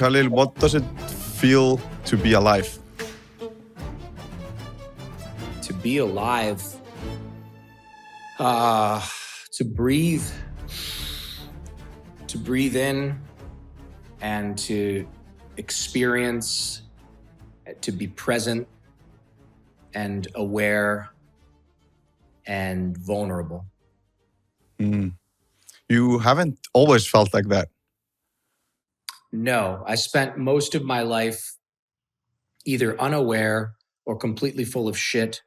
Khalil, what does it feel to be alive? To be alive, to breathe in and to experience, to be present and aware and vulnerable. You haven't always felt like that. No, I spent most of my life either unaware or completely full of shit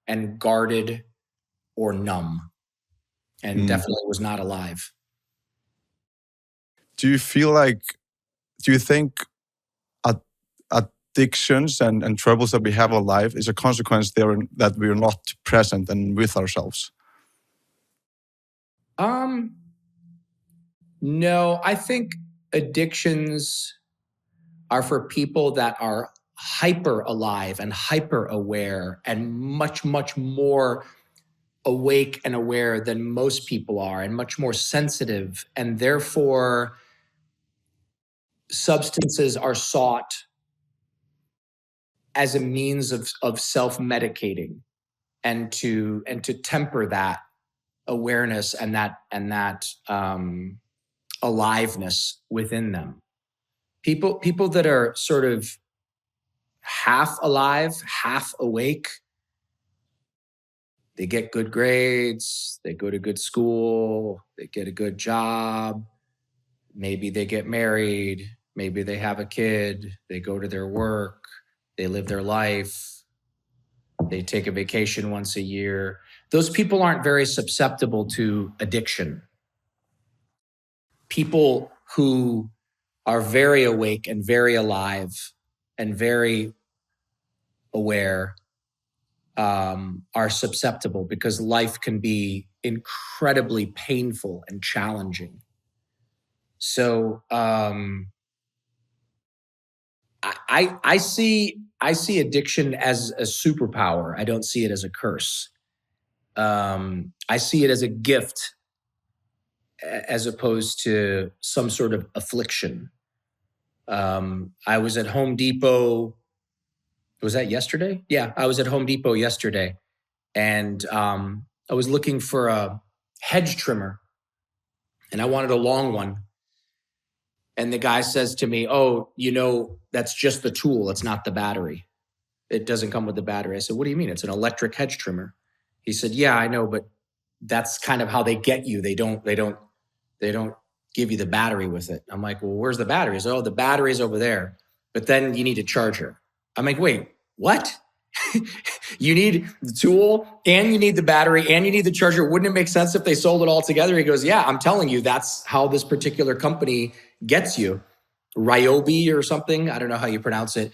and guarded or numb, and definitely was not alive. Do you think addictions and troubles that we have in life is a consequence there that we're not present and with ourselves? No, I think addictions are for people that are hyper alive and hyper aware and much, much more awake and aware than most people are, and much more sensitive. And therefore, substances are sought as a means of self-medicating and to temper that awareness and that aliveness within them. People that are sort of half alive, half awake, they get good grades, they go to good school, they get a good job, maybe they get married, maybe they have a kid, they go to their work, they live their life, they take a vacation once a year. Those people aren't very susceptible to addiction. People who are very awake and very alive and very aware are susceptible, because life can be incredibly painful and challenging. So I see addiction as a superpower. I don't see it as a curse. I see it as a gift, as opposed to some sort of affliction. I was at Home Depot. Was that yesterday? Yeah, I was at Home Depot yesterday, and I was looking for a hedge trimmer, and I wanted a long one. And the guy says to me, "Oh, that's just the tool. It's not the battery. It doesn't come with the battery." I said, "What do you mean? It's an electric hedge trimmer." He said, "Yeah, I know, but that's kind of how they get you. They don't give you the battery with it." I'm like, "Well, where's the battery?" He said, "Oh, the battery's over there, but then you need a charger." I'm like, "Wait, what?" You need the tool and you need the battery and you need the charger. Wouldn't it make sense if they sold it all together? He goes, "Yeah, I'm telling you, that's how this particular company gets you. Ryobi or something. I don't know how you pronounce it."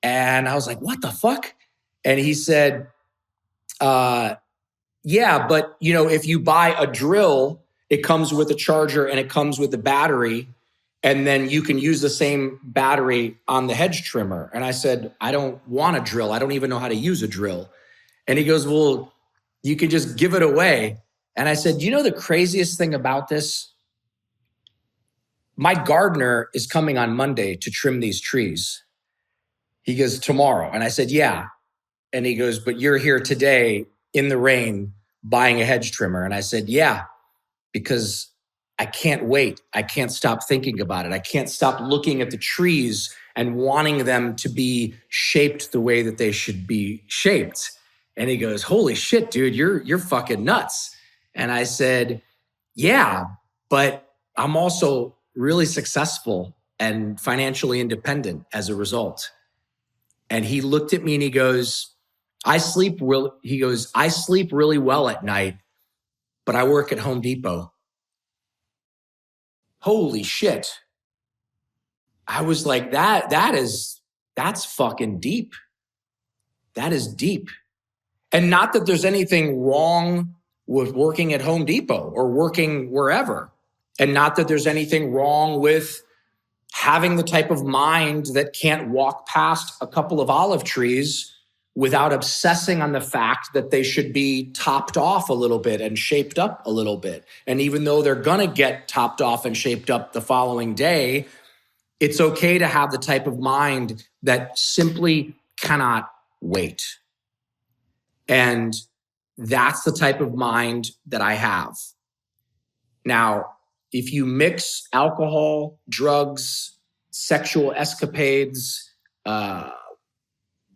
And I was like, "What the fuck?" And he said, "Yeah, but if you buy a drill, it comes with a charger and it comes with the battery. And then you can use the same battery on the hedge trimmer." And I said, "I don't want a drill. I don't even know how to use a drill." And he goes, "Well, you can just give it away." And I said, "The craziest thing about this? My gardener is coming on Monday to trim these trees." He goes, "Tomorrow?" And I said, "Yeah." And he goes, "But you're here today in the rain buying a hedge trimmer." And I said, "Yeah, because I can't wait. I can't stop thinking about it. I can't stop looking at the trees and wanting them to be shaped the way that they should be shaped." And he goes, "Holy shit, dude, you're fucking nuts." And I said, "Yeah, but I'm also really successful and financially independent as a result." And he looked at me and he goes, I sleep really well at night, but I work at Home Depot." Holy shit. I was like, that's fucking deep. That is deep. And not that there's anything wrong with working at Home Depot or working wherever. And not that there's anything wrong with having the type of mind that can't walk past a couple of olive trees without obsessing on the fact that they should be topped off a little bit and shaped up a little bit. And even though they're going to get topped off and shaped up the following day, It's okay to have the type of mind that simply cannot wait. And that's the type of mind that I have. Now, if you mix alcohol, drugs, sexual escapades,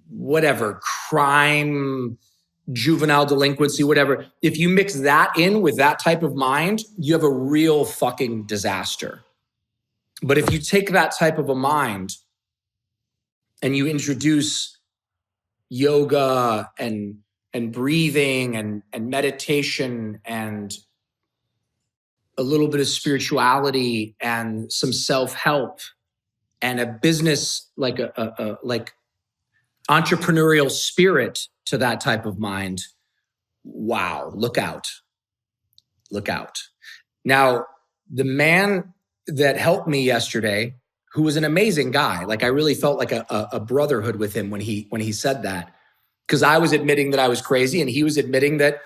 whatever, crime, juvenile delinquency, whatever, if you mix that in with that type of mind, you have a real fucking disaster. But if you take that type of a mind and you introduce yoga and breathing and meditation and a little bit of spirituality and some self-help and a business, like like entrepreneurial spirit to that type of mind, wow, look out. Look out. Now, the man that helped me yesterday, who was an amazing guy, like I really felt like a brotherhood with him when he said that, because I was admitting that I was crazy and he was admitting that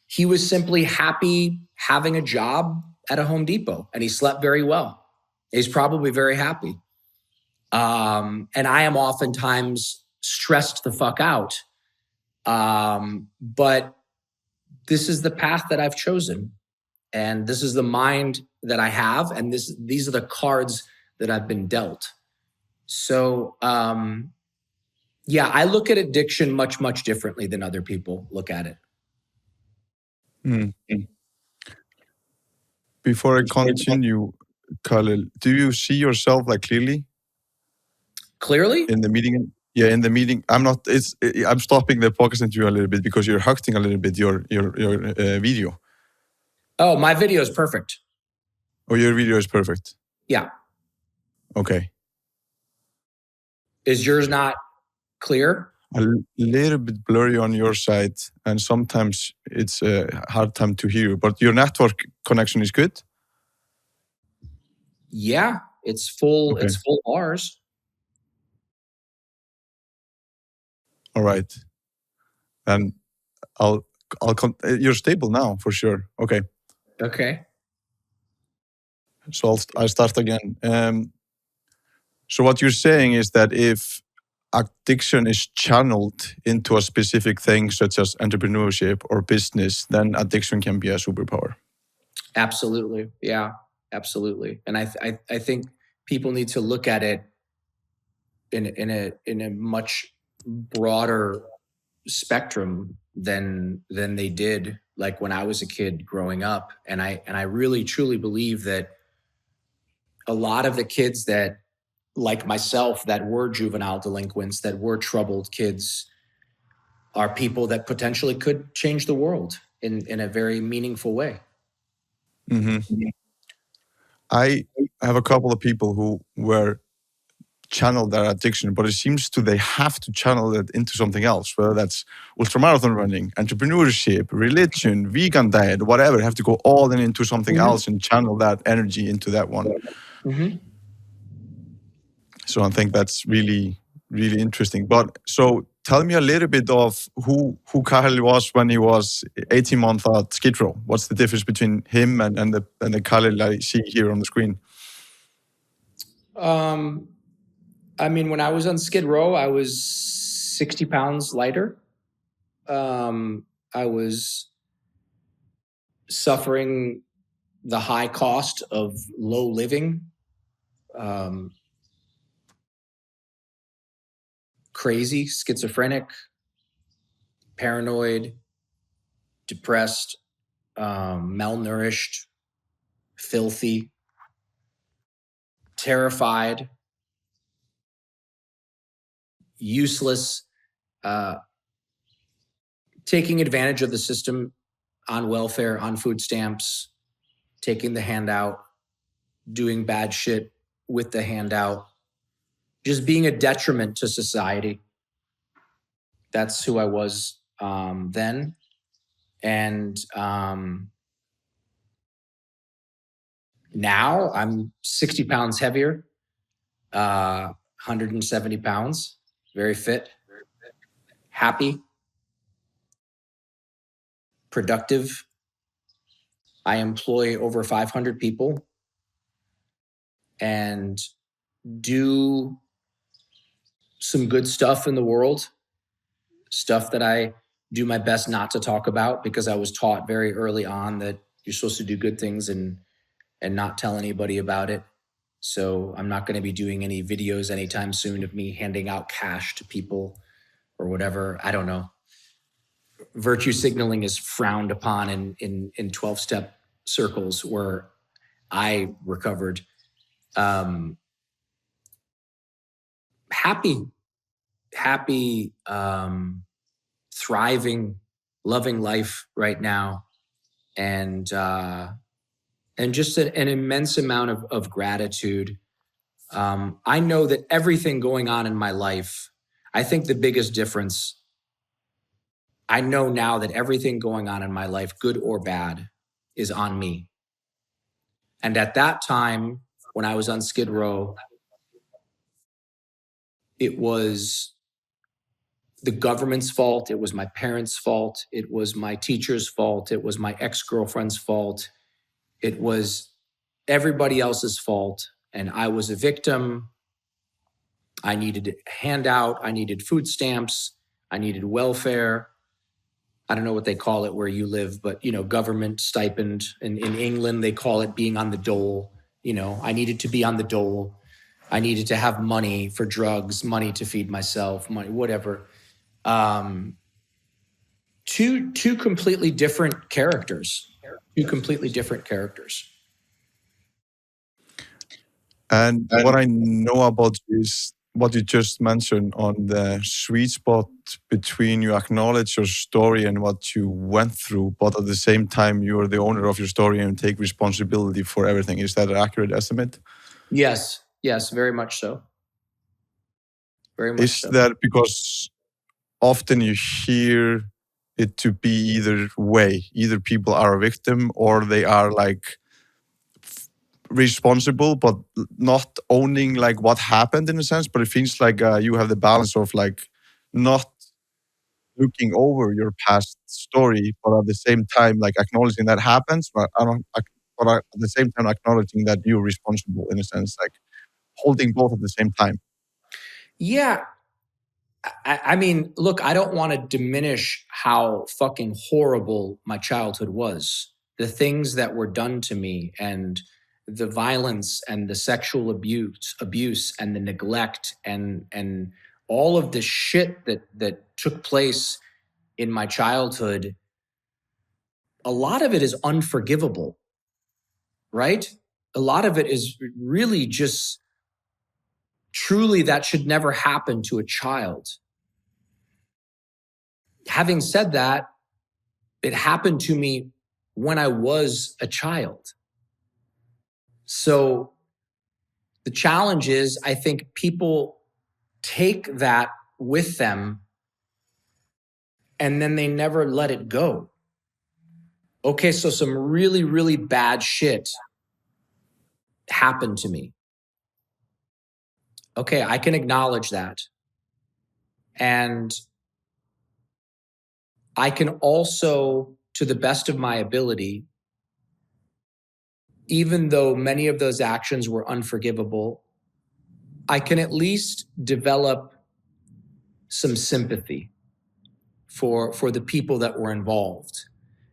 he was simply happy having a job at a Home Depot and he slept very well. He's probably very happy. And I am oftentimes stressed the fuck out. But this is the path that I've chosen. And this is the mind that I have. And these are the cards that I've been dealt. So, yeah, I look at addiction much, much differently than other people look at it. Mm-hmm. Before I continue, Khalil, do you see yourself like clearly? Clearly? In the meeting? Yeah, in the meeting. I'm stopping the podcast interview a little bit because you're hurting a little bit your video. Oh, my video is perfect. Oh, your video is perfect. Yeah. Okay. Is yours not clear? A little bit blurry on your side, and sometimes it's a hard time to hear you. But your network connection is good? Yeah, it's full. Okay. It's full bars. All right. And you're stable now for sure. Okay. Okay. So I'll start again. So what you're saying is that if addiction is channeled into a specific thing such as entrepreneurship or business, then addiction can be a superpower. Absolutely. Yeah, absolutely. And I think people need to look at it in a much broader spectrum than they did like when I was a kid growing up. And I really truly believe that a lot of the kids that, like myself, that were juvenile delinquents, that were troubled kids, are people that potentially could change the world in a very meaningful way. Mm-hmm. I have a couple of people who were channeled their addiction, but it seems they have to channel it into something else, whether that's ultramarathon running, entrepreneurship, religion, vegan diet, whatever. Have to go all into something else and channel that energy into that one. Mm-hmm. So I think that's really, really interesting. But so tell me a little bit of who Khalil was when he was 18 months at Skid Row. What's the difference between him and the Khalil I see here on the screen? I mean, when I was on Skid Row, I was 60 pounds lighter. I was suffering the high cost of low living. Crazy, schizophrenic, paranoid, depressed, malnourished, filthy, terrified, useless, taking advantage of the system, on welfare, on food stamps, taking the handout, doing bad shit with the handout, just being a detriment to society. That's who I was then. And now I'm 60 pounds heavier, 170 pounds, very fit, happy, productive. I employ over 500 people. And do some good stuff in the world, stuff that I do my best not to talk about, because I was taught very early on that you're supposed to do good things and not tell anybody about it. So I'm not going to be doing any videos anytime soon of me handing out cash to people or whatever. I don't know. Virtue signaling is frowned upon in 12-step circles where I recovered. Happy, thriving, loving life right now, and just an immense amount of gratitude. I know that everything going on in my life, I think the biggest difference, I know now that everything going on in my life, good or bad, is on me. And at that time, when I was on Skid Row, it was the government's fault. It was my parents' fault. It was my teacher's fault. It was my ex-girlfriend's fault. It was everybody else's fault. And I was a victim. I needed a handout. I needed food stamps. I needed welfare. I don't know what they call it where you live, but, government stipend. In England, they call it being on the dole. I needed to be on the dole. I needed to have money for drugs, money to feed myself, money, whatever. Two completely different characters. Two completely different characters. And what I know about you is what you just mentioned on the sweet spot between you acknowledge your story and what you went through, but at the same time, you're the owner of your story and take responsibility for everything. Is that an accurate estimate? Yes, very much so. Very much is so. that because often you hear it to be either way, either people are a victim or they are like responsible but not owning like what happened in a sense, but it feels like you have the balance of like not looking over your past story, but at the same time like acknowledging that happens, but at the same time acknowledging that you're responsible in a sense, like holding both at the same time. Yeah. I mean, look, I don't want to diminish how fucking horrible my childhood was. The things that were done to me, and the violence and the sexual abuse and the neglect and all of the shit that took place in my childhood, a lot of it is unforgivable, right? A lot of it is really just truly that should never happen to a child. Having said that, it happened to me when I was a child. So the challenge is, I think people take that with them and then they never let it go. Okay, so some really, really bad shit happened to me. Okay, I can acknowledge that. And I can also, to the best of my ability, even though many of those actions were unforgivable, I can at least develop some sympathy for the people that were involved.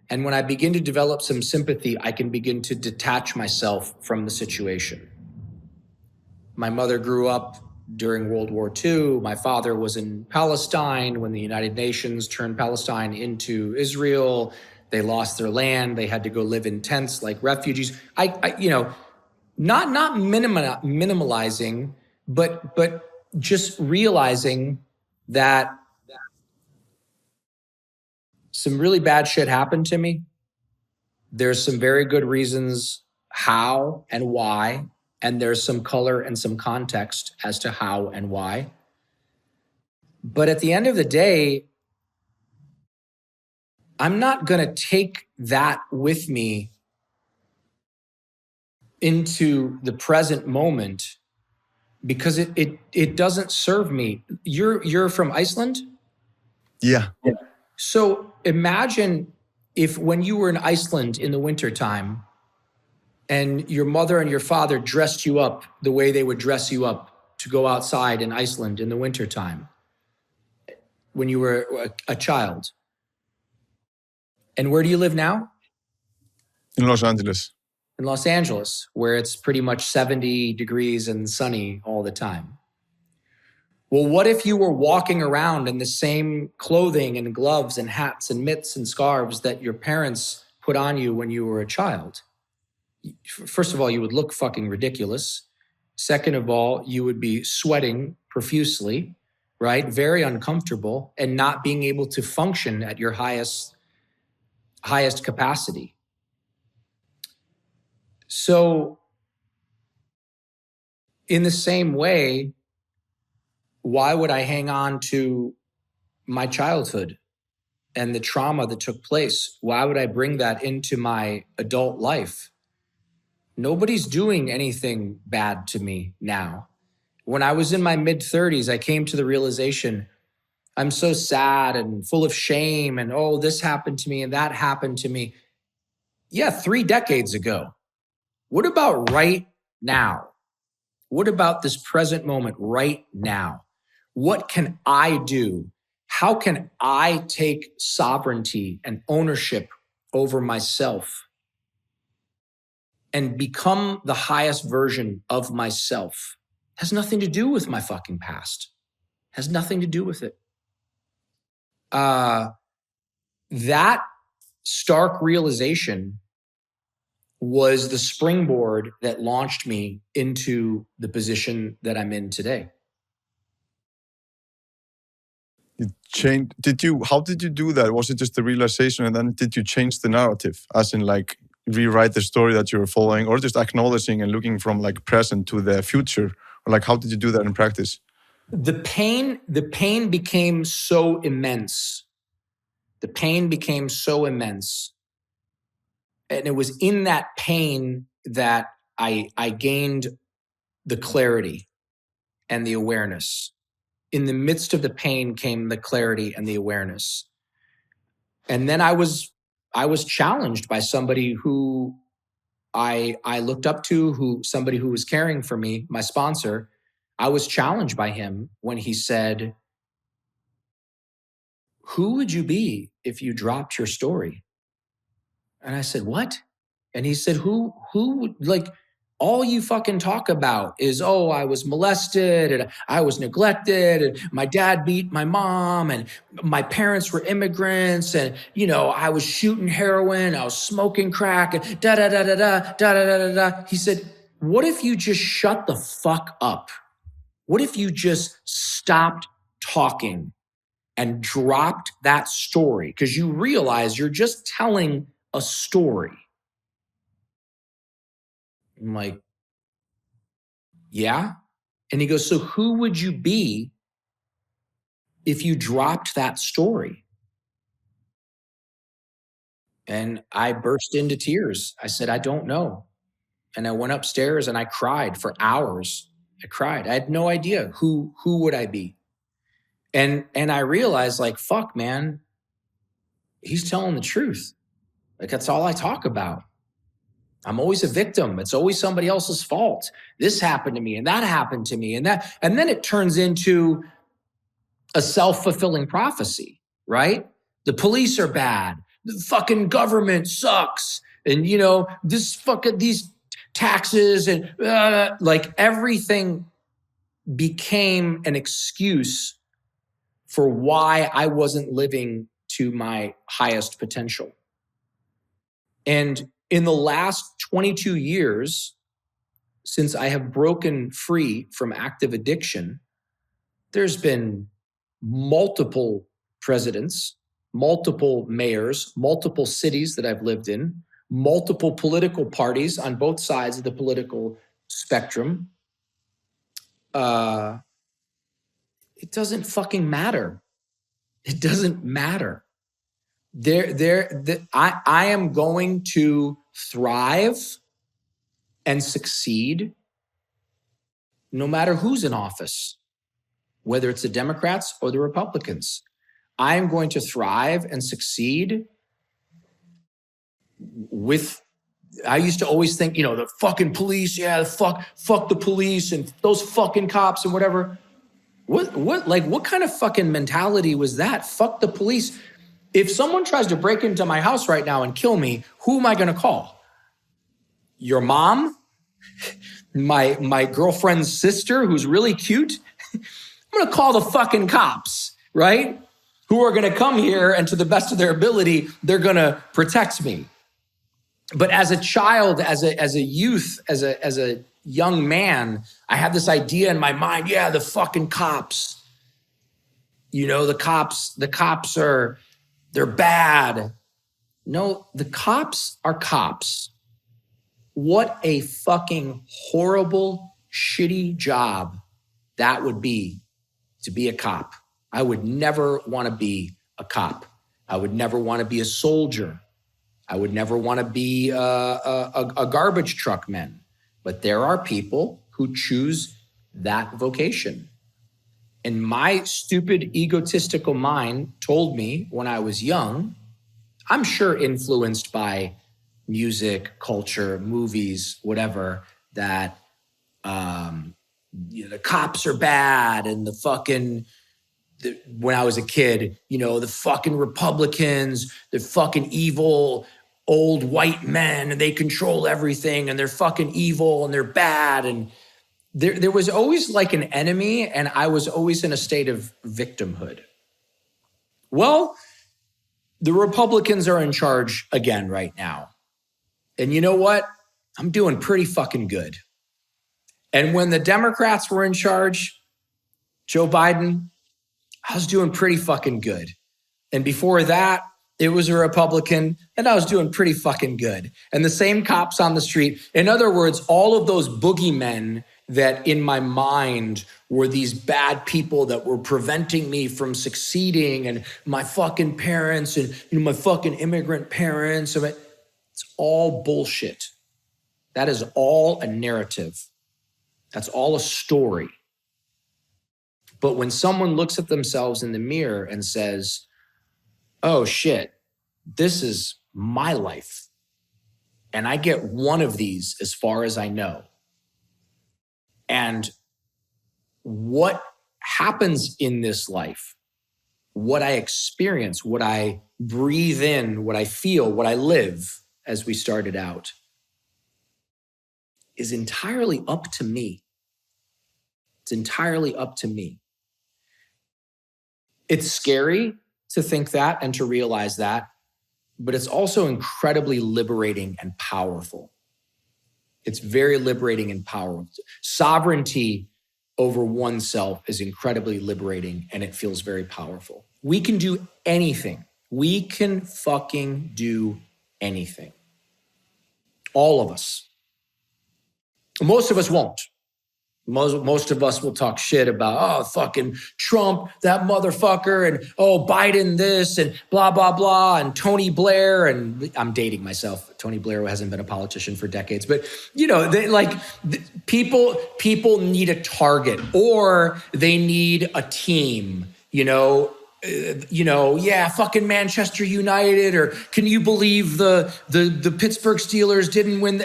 And when I begin to develop some sympathy, I can begin to detach myself from the situation. My mother grew up during World War II. My father was in Palestine when the United Nations turned Palestine into Israel. They lost their land. They had to go live in tents like refugees. Not minimalizing, but just realizing that some really bad shit happened to me. There's some very good reasons how and why, and there's some color and some context as to how and why. But at the end of the day, I'm not going to take that with me into the present moment because it doesn't serve me. You're from Iceland? Yeah. So imagine if when you were in Iceland in the wintertime, and your mother and your father dressed you up the way they would dress you up to go outside in Iceland in the wintertime when you were a child. And where do you live now? In Los Angeles. In Los Angeles, where it's pretty much 70 degrees and sunny all the time. Well, what if you were walking around in the same clothing and gloves and hats and mitts and scarves that your parents put on you when you were a child? First of all, you would look fucking ridiculous. Second of all, you would be sweating profusely, right? Very uncomfortable and not being able to function at your highest capacity. So in the same way, why would I hang on to my childhood and the trauma that took place? Why would I bring that into my adult life? Nobody's doing anything bad to me now. When I was in my mid-30s, I came to the realization I'm so sad and full of shame and, oh, this happened to me and that happened to me. Yeah, 3 decades ago. What about right now? What about this present moment right now? What can I do? How can I take sovereignty and ownership over myself and become the highest version of myself? It has nothing to do with my fucking past. It has nothing to do with it. That stark realization was the springboard that launched me into the position that I'm in today. How did you do that? Was it just the realization and then did you change the narrative? As in like rewrite the story that you were following, or just acknowledging and looking from like present to the future? Or like how did you do that in practice? The pain became so immense. The pain became so immense. And it was in that pain that I gained the clarity and the awareness. In the midst of the pain came the clarity and the awareness. And then I was challenged by somebody who I looked up to, somebody who was caring for me, my sponsor. I was challenged by him when he said, "Who would you be if you dropped your story?" And I said, "What?" And he said, who would, like, all you fucking talk about is, oh, I was molested and I was neglected and my dad beat my mom and my parents were immigrants and, you know, I was shooting heroin, I was smoking crack and da da da da da da da da da. He said, what if you just shut the fuck up? What if you just stopped talking and dropped that story? Because you realize you're just telling a story. I'm like, yeah. And he goes, so who would you be if you dropped that story? And I burst into tears. I said, I don't know. And I went upstairs and I cried for hours. I cried. I had no idea who would I be. And I realized, like, fuck, man, he's telling the truth. Like, that's all I talk about. I'm always a victim. It's always somebody else's fault. This happened to me and that happened to me and that. And then it turns into a self-fulfilling prophecy, right? The police are bad. The fucking government sucks. And, you know, these taxes and like everything became an excuse for why I wasn't living to my highest potential. And in the last 22 years, since I have broken free from active addiction, there's been multiple presidents, multiple mayors, multiple cities that I've lived in, multiple political parties on both sides of the political spectrum. It doesn't fucking matter. It doesn't matter. I am going to thrive and succeed no matter who's in office, whether it's the Democrats or the Republicans. I am going to thrive and succeed with I used to always think, the fucking police, yeah, fuck the police and those fucking cops and whatever. What kind of fucking mentality was that? Fuck the police. If someone tries to break into my house right now and kill me, who am I going to call? Your mom? My girlfriend's sister, who's really cute? I'm going to call the fucking cops, right? Who are going to come here and to the best of their ability, they're going to protect me. But as a child, as a youth, as a young man, I had this idea in my mind, yeah, the fucking cops. The cops they're bad. No, the cops are cops. What a fucking horrible, shitty job that would be to be a cop. I would never want to be a cop. I would never want to be a soldier. I would never want to be a garbage truck man. But there are people who choose that vocation. And my stupid, egotistical mind told me when I was young, I'm sure influenced by music, culture, movies, whatever, that the cops are bad and when I was a kid, the fucking Republicans, they're fucking evil old white men and they control everything and they're fucking evil and they're bad. And there was always like an enemy and I was always in a state of victimhood. Well, the Republicans are in charge again right now. And you know what? I'm doing pretty fucking good. And when the Democrats were in charge, Joe Biden, I was doing pretty fucking good. And before that, it was a Republican, and I was doing pretty fucking good. And the same cops on the street. In other words, all of those boogeymen that in my mind were these bad people that were preventing me from succeeding, and my fucking parents and my fucking immigrant parents. It's all bullshit. That is all a narrative. That's all a story. But when someone looks at themselves in the mirror and says, oh shit, this is my life, and I get one of these as far as I know. And what happens in this life, what I experience, what I breathe in, what I feel, what I live, as we started out, is entirely up to me. It's entirely up to me. It's scary to think that and to realize that, but it's also incredibly liberating and powerful. It's very liberating and powerful. Sovereignty over oneself is incredibly liberating and it feels very powerful. We can do anything. We can fucking do anything. All of us. Most of us won't. Most of us will talk shit about, oh, fucking Trump, that motherfucker, and oh, Biden this, and blah, blah, blah, and Tony Blair, and I'm dating myself. Tony Blair hasn't been a politician for decades, but people need a target or they need a team, fucking Manchester United, or can you believe the Pittsburgh Steelers didn't win?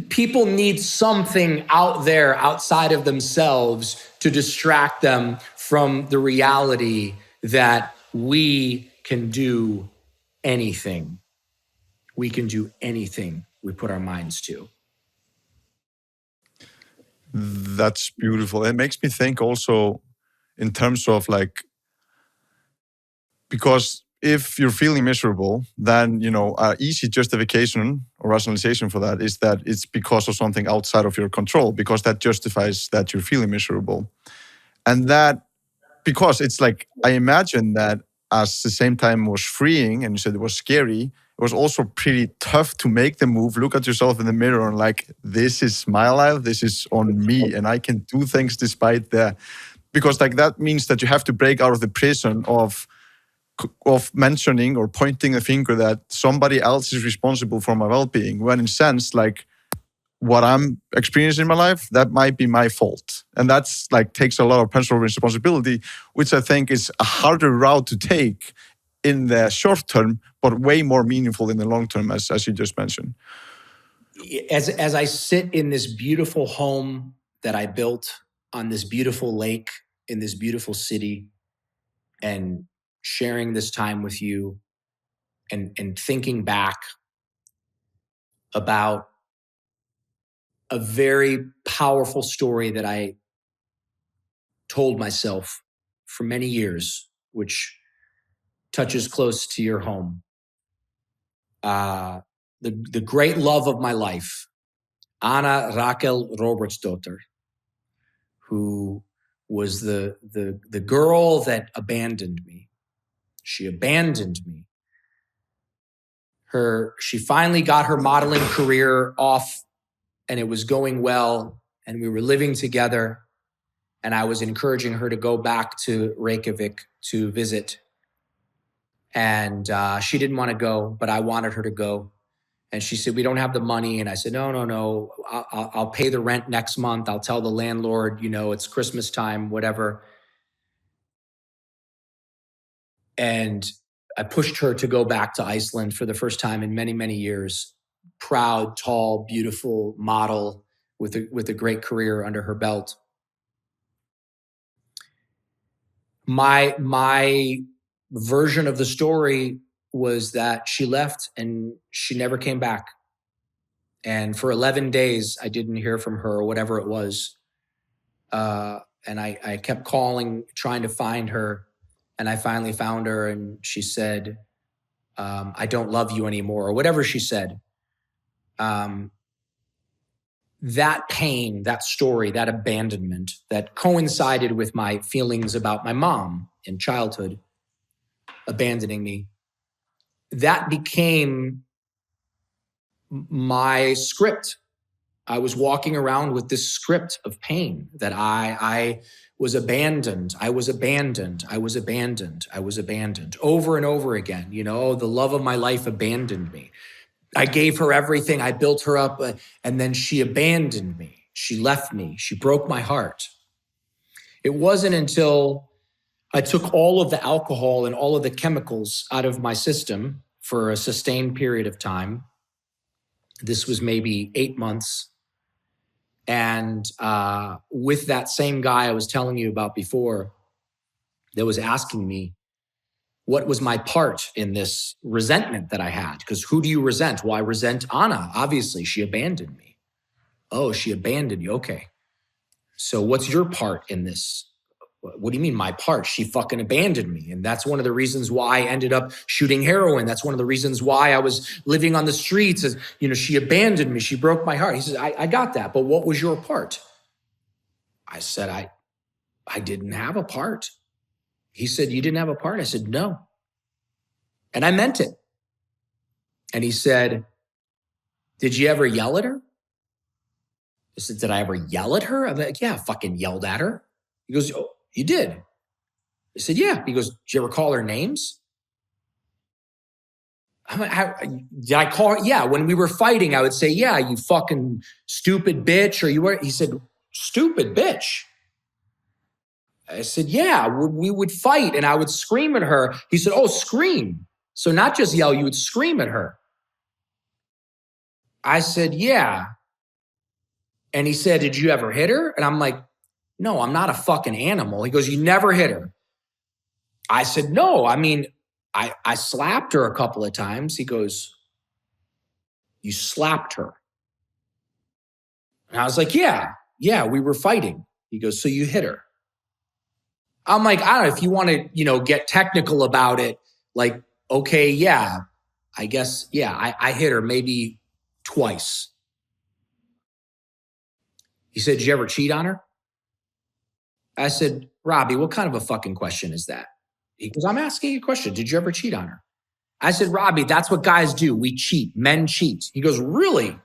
People need something out there outside of themselves to distract them from the reality that we can do anything. We can do anything we put our minds to. That's beautiful. It makes me think also in terms of because if you're feeling miserable, then, an easy justification or rationalization for that is that it's because of something outside of your control, because that justifies that you're feeling miserable. And that, because it's I imagine that as the same time was freeing, and you said it was scary, it was also pretty tough to make the move, look at yourself in the mirror and this is my life, this is on me, and I can do things despite because that means that you have to break out of the prison of mentioning or pointing a finger that somebody else is responsible for my well-being, when in a sense, what I'm experiencing in my life, that might be my fault. And that's takes a lot of personal responsibility, which I think is a harder route to take in the short term, but way more meaningful in the long term, as you just mentioned. as I sit in this beautiful home that I built on this beautiful lake in this beautiful city and sharing this time with you and thinking back about a very powerful story that I told myself for many years, which touches close to your home. The great love of my life, Anna Raquel Robertsdottir, who was the girl that abandoned me. She abandoned me. She finally got her modeling career off and it was going well and we were living together and I was encouraging her to go back to Reykjavik to visit. And she didn't want to go, but I wanted her to go. And she said, we don't have the money. And I said, no. I'll pay the rent next month. I'll tell the landlord, it's Christmas time, whatever. And I pushed her to go back to Iceland for the first time in many, many years. Proud, tall, beautiful model with a great career under her belt. My version of the story was that she left and she never came back. And for 11 days, I didn't hear from her or whatever it was. And I kept calling, trying to find her. And I finally found her and she said, I don't love you anymore, or whatever she said. That pain, that story, that abandonment that coincided with my feelings about my mom in childhood abandoning me, that became my script. I was walking around with this script of pain that I was abandoned. I was abandoned. I was abandoned. I was abandoned over and over again. The love of my life abandoned me. I gave her everything. I built her up, and then she abandoned me. She left me. She broke my heart. It wasn't until I took all of the alcohol and all of the chemicals out of my system for a sustained period of time. This was maybe 8 months. And with that same guy I was telling you about before that was asking me, what was my part in this resentment that I had? Because who do you resent? Well, I resent Anna. Obviously, she abandoned me. Oh, she abandoned you. Okay. So what's your part in this? What do you mean my part? She fucking abandoned me. And that's one of the reasons why I ended up shooting heroin. That's one of the reasons why I was living on the streets. She abandoned me. She broke my heart. He says, I got that. But what was your part? I said, I didn't have a part. He said, you didn't have a part? I said, no. And I meant it. And he said, did you ever yell at her? I said, did I ever yell at her? I'm like, yeah, I fucking yelled at her. He goes, oh, you did? I said, yeah. He goes, did you ever call her names? I'm like, did I call her? Yeah, when we were fighting, I would say, yeah, you fucking stupid bitch. Or you were, he said, stupid bitch. I said, yeah, we would fight and I would scream at her. He said, oh, scream. So not just yell, you would scream at her. I said, yeah. And he said, did you ever hit her? And I'm like, no, I'm not a fucking animal. He goes, you never hit her. I said, no, I mean, I slapped her a couple of times. He goes, you slapped her. And I was like, yeah, we were fighting. He goes, so you hit her. I'm like, I don't know if you want to, get technical about it. Like, okay, yeah, I guess, yeah, I hit her maybe twice. He said, did you ever cheat on her? I said, Robbie, what kind of a fucking question is that? He goes, I'm asking you a question. Did you ever cheat on her? I said, Robbie, that's what guys do. We cheat. Men cheat. He goes, really?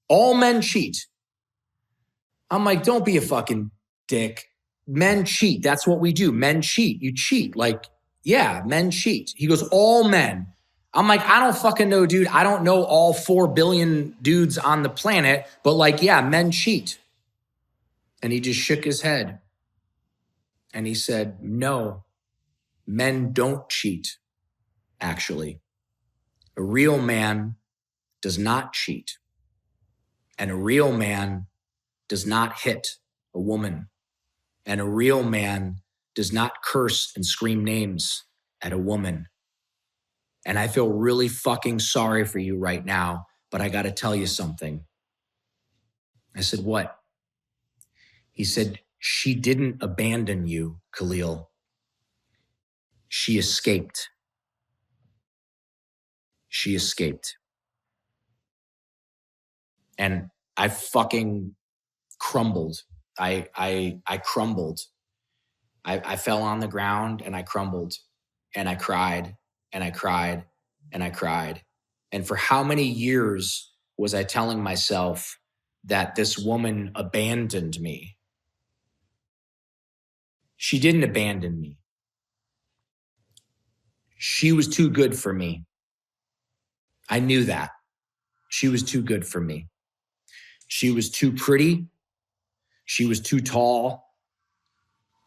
All men cheat. I'm like, don't be a fucking dick. Men cheat. That's what we do. Men cheat. You cheat. Like, yeah, men cheat. He goes, all men. I'm like, I don't fucking know, dude. I don't know all 4 billion dudes on the planet, but like, yeah, men cheat. And he just shook his head. And he said, no, men don't cheat, actually. A real man does not cheat. And a real man does not hit a woman. And a real man does not curse and scream names at a woman. And I feel really fucking sorry for you right now, but I got to tell you something. I said, what? He said, she didn't abandon you, Khalil. She escaped. She escaped. And I fucking crumbled. I crumbled. I fell on the ground and I crumbled and I cried and I cried and I cried. And for how many years was I telling myself that this woman abandoned me? She didn't abandon me. She was too good for me. I knew that. She was too good for me. She was too pretty. She was too tall.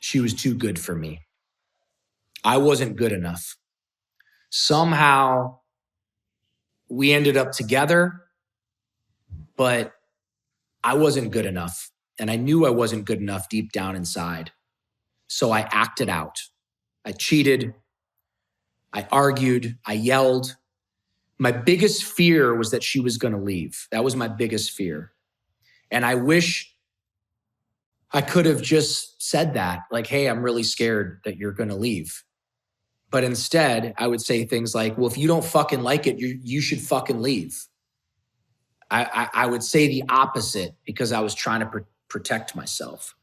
She was too good for me. I wasn't good enough. Somehow we ended up together, but I wasn't good enough. And I knew I wasn't good enough deep down inside. So I acted out. I cheated. I argued. I yelled. My biggest fear was that she was going to leave. That was my biggest fear. And I wish I could have just said that, like, hey, I'm really scared that you're going to leave. But instead, I would say things like, well, if you don't fucking like it, you should fucking leave. I would say the opposite because I was trying to protect myself.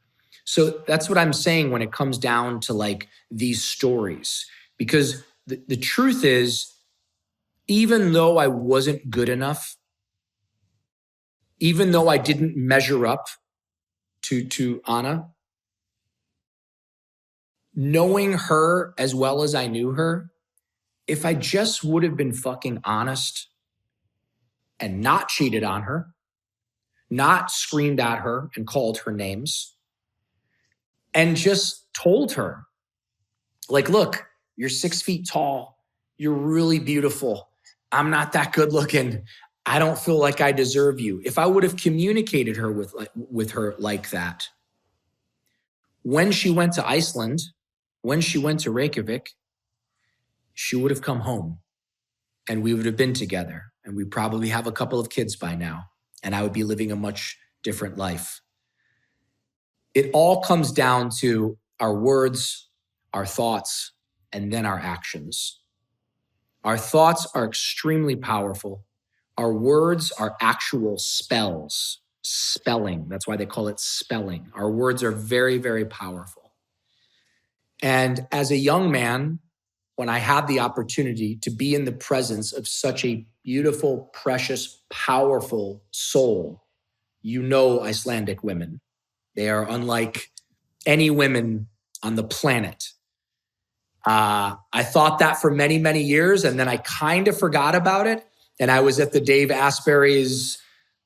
So that's what I'm saying when it comes down to like these stories. Because the truth is, even though I wasn't good enough, even though I didn't measure up to Anna, knowing her as well as I knew her, if I just would have been fucking honest and not cheated on her, not screamed at her and called her names, and just told her, like, look, you're 6 feet tall. You're really beautiful. I'm not that good looking. I don't feel like I deserve you. If I would have communicated her with her like that, when she went to Iceland, when she went to Reykjavik, she would have come home and we would have been together and we probably have a couple of kids by now and I would be living a much different life. It all comes down to our words, our thoughts, and then our actions. Our thoughts are extremely powerful. Our words are actual spells, spelling. That's why they call it spelling. Our words are very, very powerful. And as a young man, when I had the opportunity to be in the presence of such a beautiful, precious, powerful soul, you know Icelandic women. They are unlike any women on the planet. I thought that for many, many years, and then I kind of forgot about it. And I was at the Dave Asbury's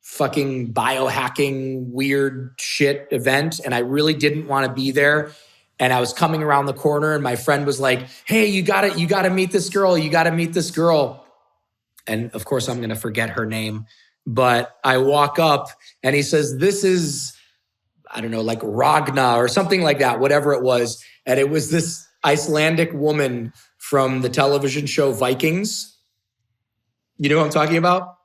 fucking biohacking weird shit event, and I really didn't want to be there. And I was coming around the corner, and my friend was like, "Hey, you gotta meet this girl. You gotta meet this girl." And of course, I'm gonna forget her name. But I walk up, and he says, "This is, I don't know, like Ragna or something like that, whatever it was." And it was this Icelandic woman from the television show Vikings. You know what I'm talking about?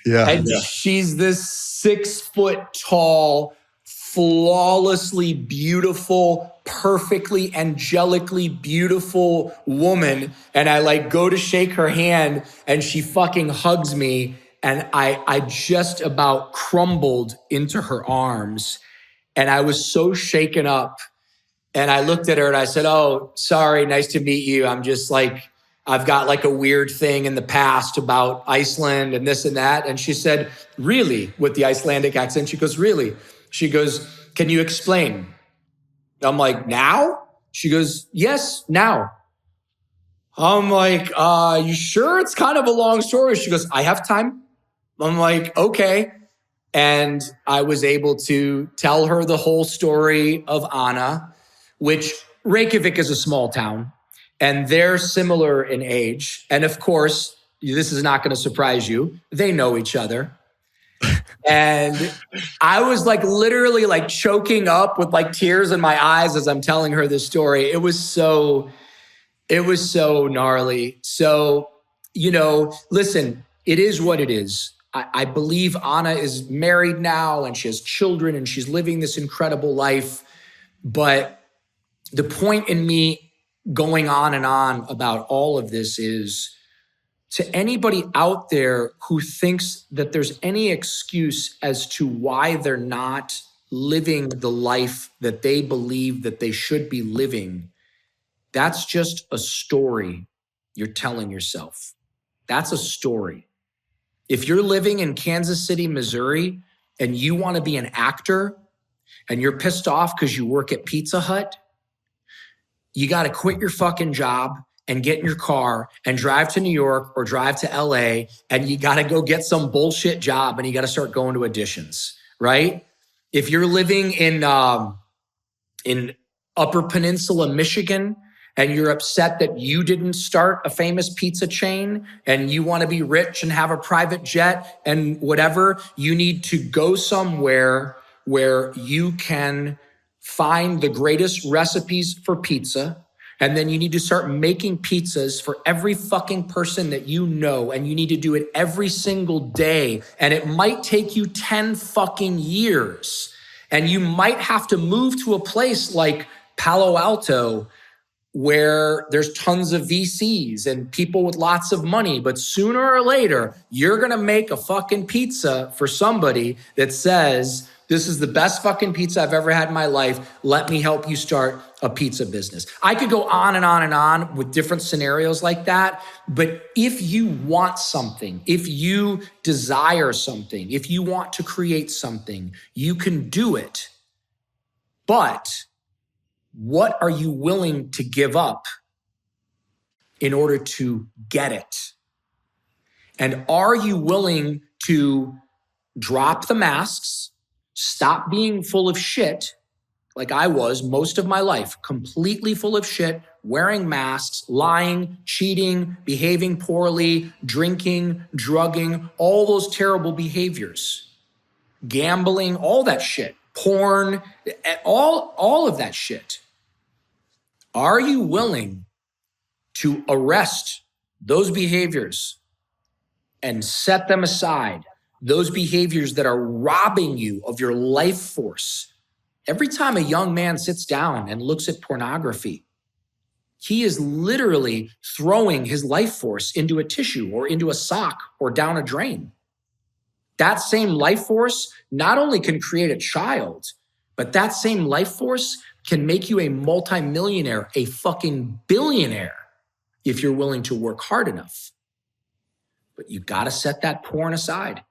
Yeah. And she's this 6 foot tall, flawlessly beautiful, perfectly angelically beautiful woman. And I like go to shake her hand and she fucking hugs me. And I just about crumbled into her arms. And I was so shaken up. And I looked at her and I said, "Oh, sorry, nice to meet you. I'm just like, I've got like a weird thing in the past about Iceland and this and that." And she said, "Really?" With the Icelandic accent. She goes, "Really?" She goes, "Can you explain?" I'm like, "Now?" She goes, "Yes, now." I'm like, "You sure?" It's kind of a long story. She goes, "I have time." I'm like, "Okay." And I was able to tell her the whole story of Anna, which Reykjavik is a small town and they're similar in age. And of course, this is not going to surprise you. They know each other. And I was like literally like choking up with like tears in my eyes as I'm telling her this story. It was so gnarly. So, listen, it is what it is. I believe Anna is married now and she has children and she's living this incredible life. But the point in me going on and on about all of this is, to anybody out there who thinks that there's any excuse as to why they're not living the life that they believe that they should be living, that's just a story you're telling yourself. That's a story. If you're living in Kansas City, Missouri, and you want to be an actor and you're pissed off because you work at Pizza Hut, you got to quit your fucking job and get in your car and drive to New York or drive to LA, and you got to go get some bullshit job and you got to start going to auditions, right? If you're living in Upper Peninsula, Michigan, and you're upset that you didn't start a famous pizza chain and you want to be rich and have a private jet and whatever, you need to go somewhere where you can find the greatest recipes for pizza. And then you need to start making pizzas for every fucking person that you know. And you need to do it every single day. And it might take you 10 fucking years. And you might have to move to a place like Palo Alto where there's tons of VCs and people with lots of money. But sooner or later, you're going to make a fucking pizza for somebody that says, this is the best fucking pizza I've ever had in my life. Let me help you start a pizza business. I could go on and on and on with different scenarios like that. But if you want something, if you desire something, if you want to create something, you can do it. But what are you willing to give up in order to get it? And are you willing to drop the masks, stop being full of shit like I was most of my life, completely full of shit, wearing masks, lying, cheating, behaving poorly, drinking, drugging, all those terrible behaviors, gambling, all that shit, porn, all of that shit. Are you willing to arrest those behaviors and set them aside? Those behaviors that are robbing you of your life force. Every time a young man sits down and looks at pornography, he is literally throwing his life force into a tissue or into a sock or down a drain. That same life force not only can create a child, but that same life force can make you a multimillionaire, a fucking billionaire, if you're willing to work hard enough. But you got to set that porn aside.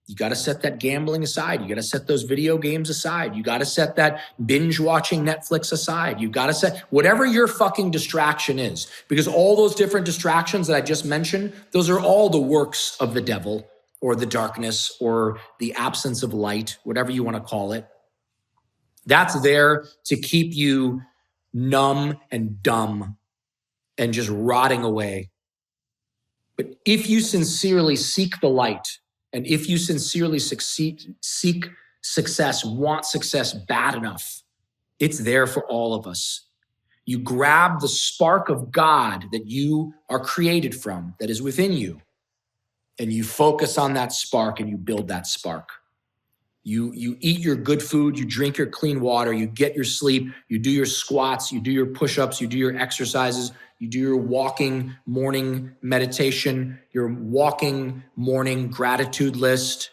You got to set that gambling aside. You got to set those video games aside. You got to set that binge watching Netflix aside. You got to set whatever your fucking distraction is, because all those different distractions that I just mentioned, those are all the works of the devil or the darkness or the absence of light, whatever you want to call it. That's there to keep you numb and dumb and just rotting away. But if you sincerely seek the light, and if you sincerely seek success, want success bad enough, it's there for all of us. You grab the spark of God that you are created from, that is within you, and you focus on that spark and you build that spark. You eat your good food, you drink your clean water, you get your sleep, you do your squats, you do your push-ups, you do your exercises, you do your walking morning meditation, your walking morning gratitude list.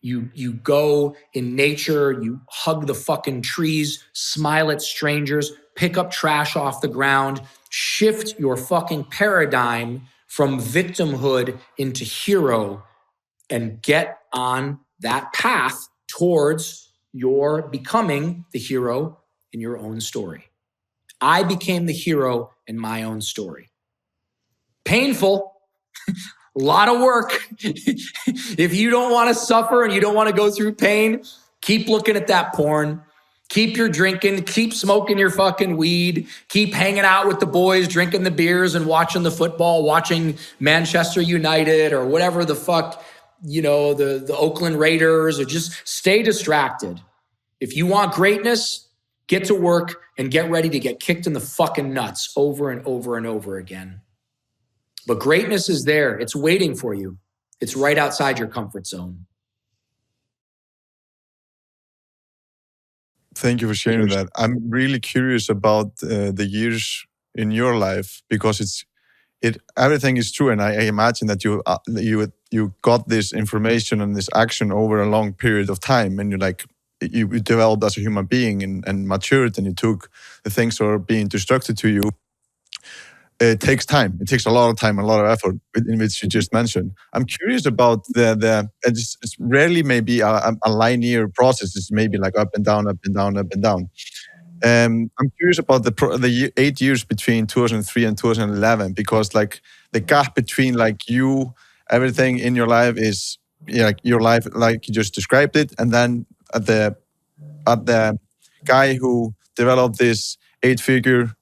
You go in nature, you hug the fucking trees, smile at strangers, pick up trash off the ground, shift your fucking paradigm from victimhood into hero, and get on that path towards your becoming the hero in your own story. I became the hero in my own story. Painful, a lot of work. If you don't want to suffer and you don't want to go through pain, keep looking at that porn. Keep your drinking, keep smoking your fucking weed, keep hanging out with the boys, drinking the beers and watching the football, watching Manchester United or whatever the fuck. the Oakland Raiders, or just stay distracted. If you want greatness, get to work and get ready to get kicked in the fucking nuts over and over and over again. But greatness is there. It's waiting for you. It's right outside your comfort zone. Thank you for sharing that. I'm really curious about the years in your life, because everything is true, and I imagine that you got this information and this action over a long period of time, and you developed as a human being and matured, and you took the things that are being destructive to you. It takes time. It takes a lot of time, a lot of effort, in which you just mentioned. I'm curious about it's rarely maybe a linear process. It's maybe like up and down, up and down, up and down. I'm curious about the 8 years between 2003 and 2011, because like the gap between like you, everything in your life is like your life, like you just described it, and then at the guy who developed this 8-figure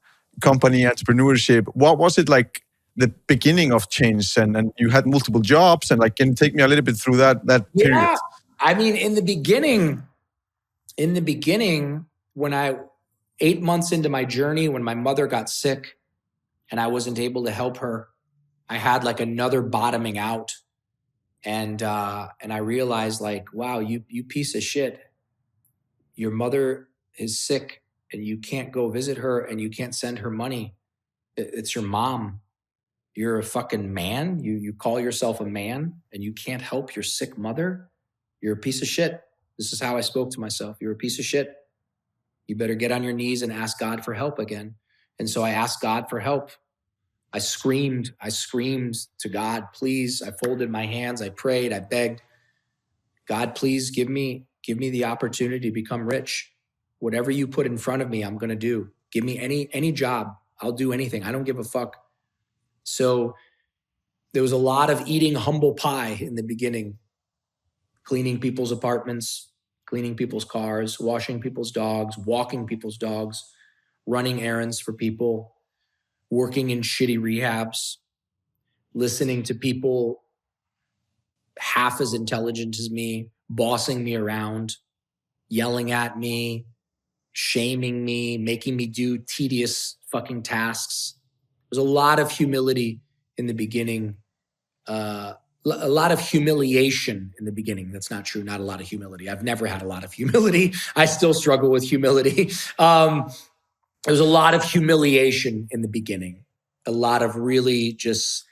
company entrepreneurship. What was it like the beginning of change? And you had multiple jobs, and like, can you take me a little bit through that period? Yeah, I mean, in the beginning, when 8 months into my journey, when my mother got sick and I wasn't able to help her, I had like another bottoming out. And I realized, like, wow, you piece of shit. Your mother is sick and you can't go visit her and you can't send her money. It's your mom. You're a fucking man. You call yourself a man and you can't help your sick mother. You're a piece of shit. This is how I spoke to myself. You're a piece of shit. You better get on your knees and ask God for help again. And so I asked God for help. I screamed to God, please. I folded my hands. I prayed. I begged. God, please give me the opportunity to become rich. Whatever you put in front of me, I'm going to do. Give me any job. I'll do anything. I don't give a fuck. So there was a lot of eating humble pie in the beginning, cleaning people's apartments, cleaning people's cars, washing people's dogs, walking people's dogs, running errands for people, working in shitty rehabs, listening to people half as intelligent as me, bossing me around, yelling at me, shaming me, making me do tedious fucking tasks. There's a lot of humility in the beginning. A lot of humiliation in the beginning. That's not true. Not a lot of humility. I've never had a lot of humility. I still struggle with humility. There's a lot of humiliation in the beginning. A lot of really just,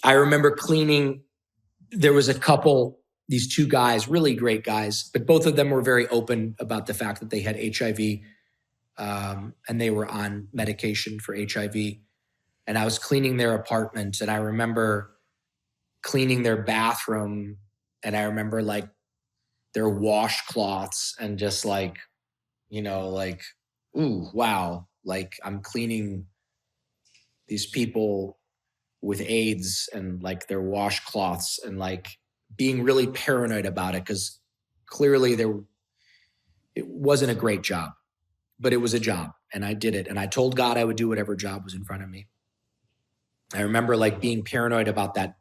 I remember cleaning. There was a couple, these two guys, really great guys, but both of them were very open about the fact that they had HIV, and they were on medication for HIV. And I was cleaning their apartment, and I remember cleaning their bathroom, and I remember like their washcloths, and just like, like, ooh, wow. Like, I'm cleaning these people with AIDS and like their washcloths, and like being really paranoid about it, because clearly it wasn't a great job, but it was a job, and I did it. And I told God I would do whatever job was in front of me. I remember like being paranoid about that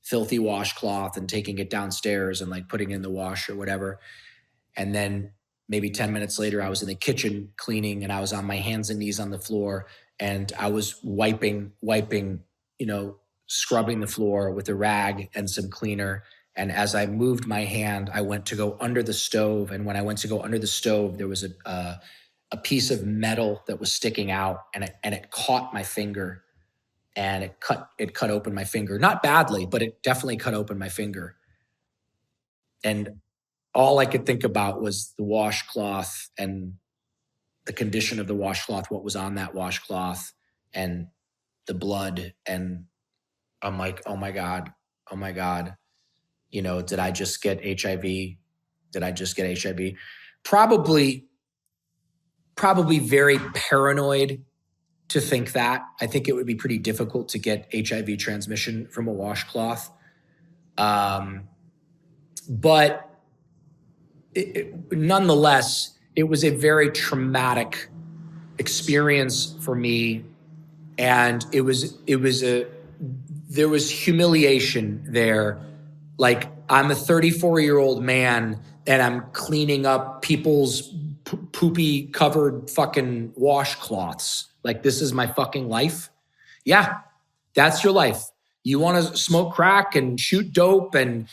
filthy washcloth and taking it downstairs and like putting it in the wash or whatever. And then maybe 10 minutes later, I was in the kitchen cleaning, and I was on my hands and knees on the floor, and I was wiping, scrubbing the floor with a rag and some cleaner. And as I moved my hand, I went to go under the stove. And when I went to go under the stove, there was a piece of metal that was sticking out, and it caught my finger. And it cut open my finger. Not badly, but it definitely cut open my finger. And all I could think about was the washcloth and the condition of the washcloth, what was on that washcloth, and the blood. And I'm like, oh my God. Did I just get HIV? Probably very paranoid to think that. I think it would be pretty difficult to get HIV transmission from a washcloth. But nonetheless, it was a very traumatic experience for me. And it was there was humiliation there. Like, I'm a 34-year-old man and I'm cleaning up people's poopy covered fucking washcloths. Like, this is my fucking life. Yeah, that's your life. You want to smoke crack and shoot dope and,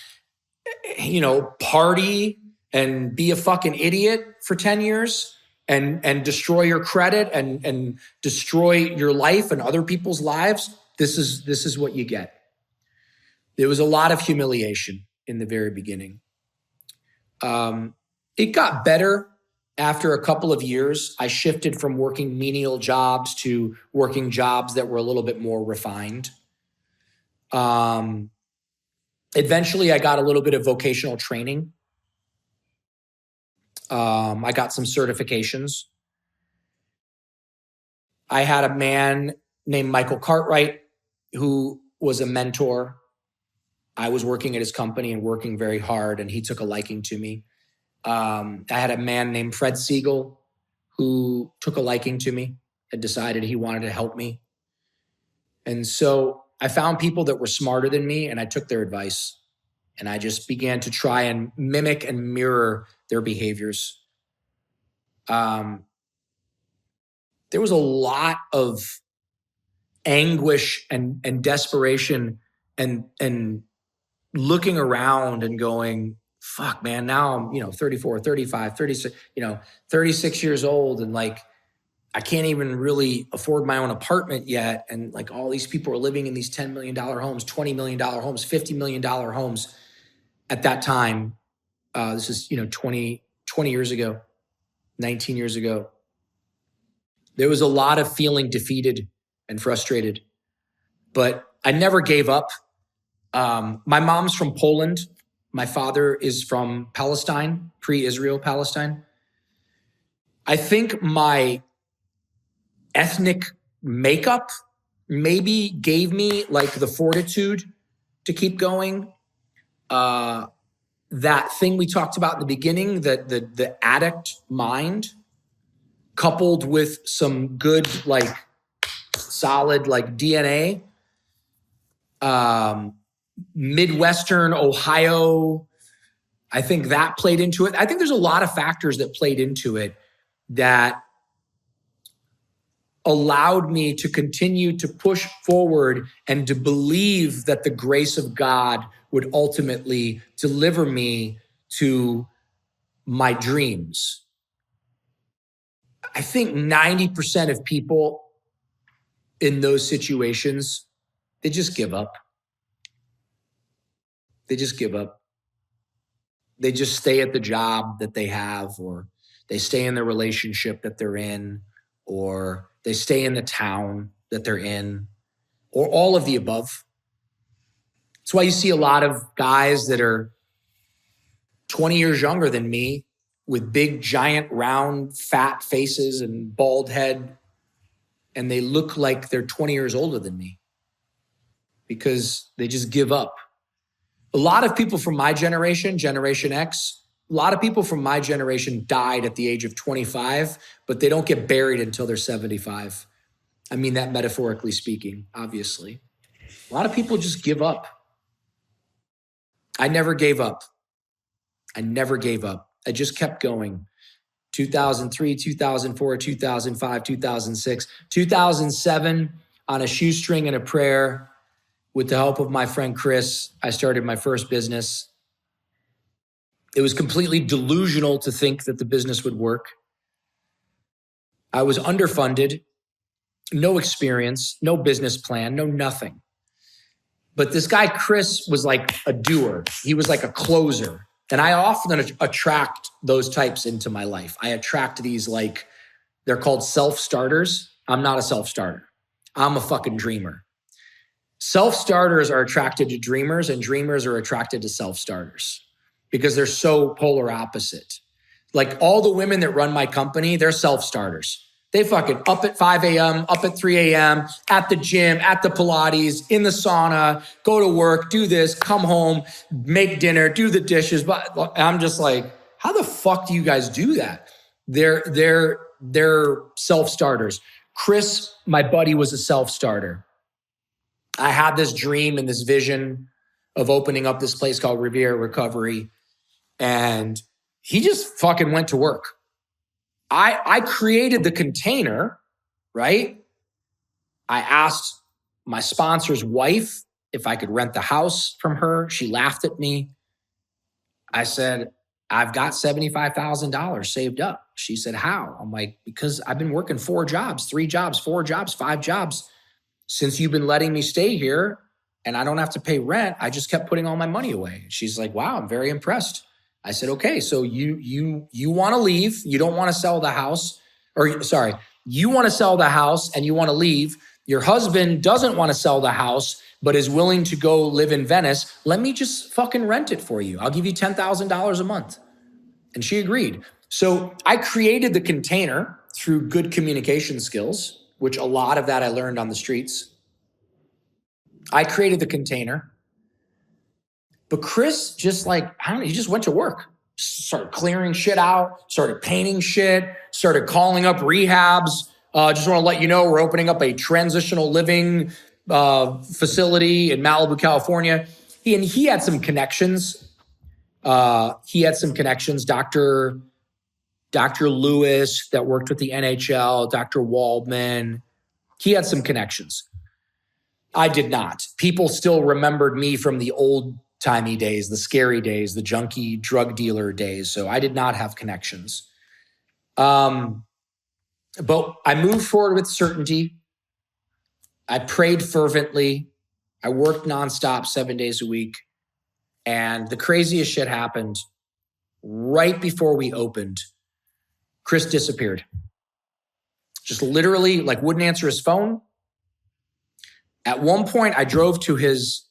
party and be a fucking idiot for 10 years and destroy your credit and destroy your life and other people's lives. This is what you get. There was a lot of humiliation in the very beginning. It got better after a couple of years. I shifted from working menial jobs to working jobs that were a little bit more refined. Eventually, I got a little bit of vocational training. I got some certifications. I had a man named Michael Cartwright who was a mentor. I was working at his company and working very hard, and he took a liking to me. I had a man named Fred Siegel who took a liking to me and decided he wanted to help me. And so I found people that were smarter than me, and I took their advice. And I just began to try and mimic and mirror their behaviors. There was a lot of anguish and desperation and looking around and going, fuck, man, now I'm, 34, 35, 36, 36 years old. And like, I can't even really afford my own apartment yet. And like, all these people are living in these $10 million homes, $20 million homes, $50 million homes at that time. This is, 20 years ago, 19 years ago. There was a lot of feeling defeated and frustrated, but I never gave up. My mom's from Poland. My father is from Palestine, pre-Israel Palestine. I think my ethnic makeup maybe gave me like the fortitude to keep going. That thing we talked about in the beginning, that the addict mind, coupled with some good, like solid, like DNA, Midwestern Ohio, I think that played into it. I think there's a lot of factors that played into it that allowed me to continue to push forward and to believe that the grace of God would ultimately deliver me to my dreams. I think 90% of people in those situations, they just give up. They just give up. They just stay at the job that they have, or they stay in the relationship that they're in, or they stay in the town that they're in, or all of the above. That's why you see a lot of guys that are 20 years younger than me with big, giant, round, fat faces and bald head, and they look like they're 20 years older than me because they just give up. A lot of people from my generation, Generation X, a lot of people from my generation died at the age of 25, but they don't get buried until they're 75. I mean that metaphorically speaking, obviously. A lot of people just give up. I never gave up. I never gave up. I just kept going. 2003, 2004, 2005, 2006, 2007, on a shoestring and a prayer, with the help of my friend Chris, I started my first business. It was completely delusional to think that the business would work. I was underfunded, no experience, no business plan, no nothing. But this guy, Chris, was like a doer. He was like a closer. And I often attract those types into my life. I attract these, like, they're called self-starters. I'm not a self-starter. I'm a fucking dreamer. Self-starters are attracted to dreamers, and dreamers are attracted to self-starters because they're so polar opposite. Like, all the women that run my company, they're self-starters. They fucking up at 5 a.m., up at 3 a.m., at the gym, at the Pilates, in the sauna, go to work, do this, come home, make dinner, do the dishes. But I'm just like, how the fuck do you guys do that? They're self-starters. Chris, my buddy, was a self-starter. I had this dream and this vision of opening up this place called Rewire Recovery. And he just fucking went to work. I created the container, right? I asked my sponsor's wife if I could rent the house from her. She laughed at me. I said, I've got $75,000 saved up. She said, how? I'm like, because I've been working 4 jobs, 3 jobs, 4 jobs, 5 jobs since you've been letting me stay here and I don't have to pay rent. I just kept putting all my money away. She's like, wow, I'm very impressed. I said, okay, so you want to leave. You don't want to sell the house, or sorry, you want to sell the house and you want to leave. Your husband doesn't want to sell the house, but is willing to go live in Venice. Let me just fucking rent it for you. I'll give you $10,000 a month. And she agreed. So I created the container through good communication skills, which a lot of that I learned on the streets. I created the container. But Chris just like, I don't know, he just went to work, started clearing shit out, started painting shit, started calling up rehabs. Just want to let you know, we're opening up a transitional living facility in Malibu, California. He had some connections. Dr. Lewis that worked with the NHL, Dr. Waldman. He had some connections. I did not. People still remembered me from the old-timey days, the scary days, the junkie drug dealer days. So I did not have connections. But I moved forward with certainty. I prayed fervently. I worked nonstop 7 days a week. And the craziest shit happened right before we opened. Chris disappeared. Just literally, like, wouldn't answer his phone. At one point, I drove to his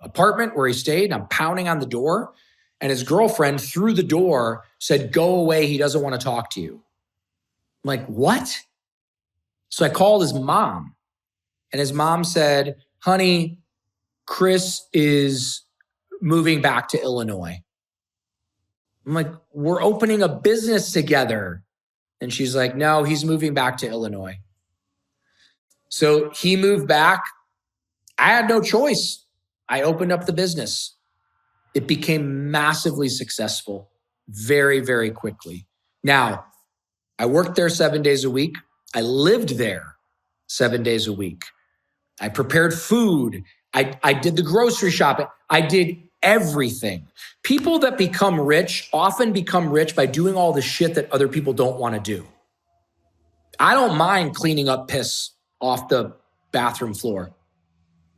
apartment where he stayed, and I'm pounding on the door. And his girlfriend, through the door, said, go away. He doesn't want to talk to you. I'm like, what? So I called his mom. And his mom said, honey, Chris is moving back to Illinois. I'm like, we're opening a business together. And she's like, no, he's moving back to Illinois. So he moved back. I had no choice. I opened up the business. It became massively successful very, very quickly. Now, I worked there 7 days a week. I lived there 7 days a week. I prepared food. I did the grocery shopping. I did everything. People that become rich often become rich by doing all the shit that other people don't want to do. I don't mind cleaning up piss off the bathroom floor.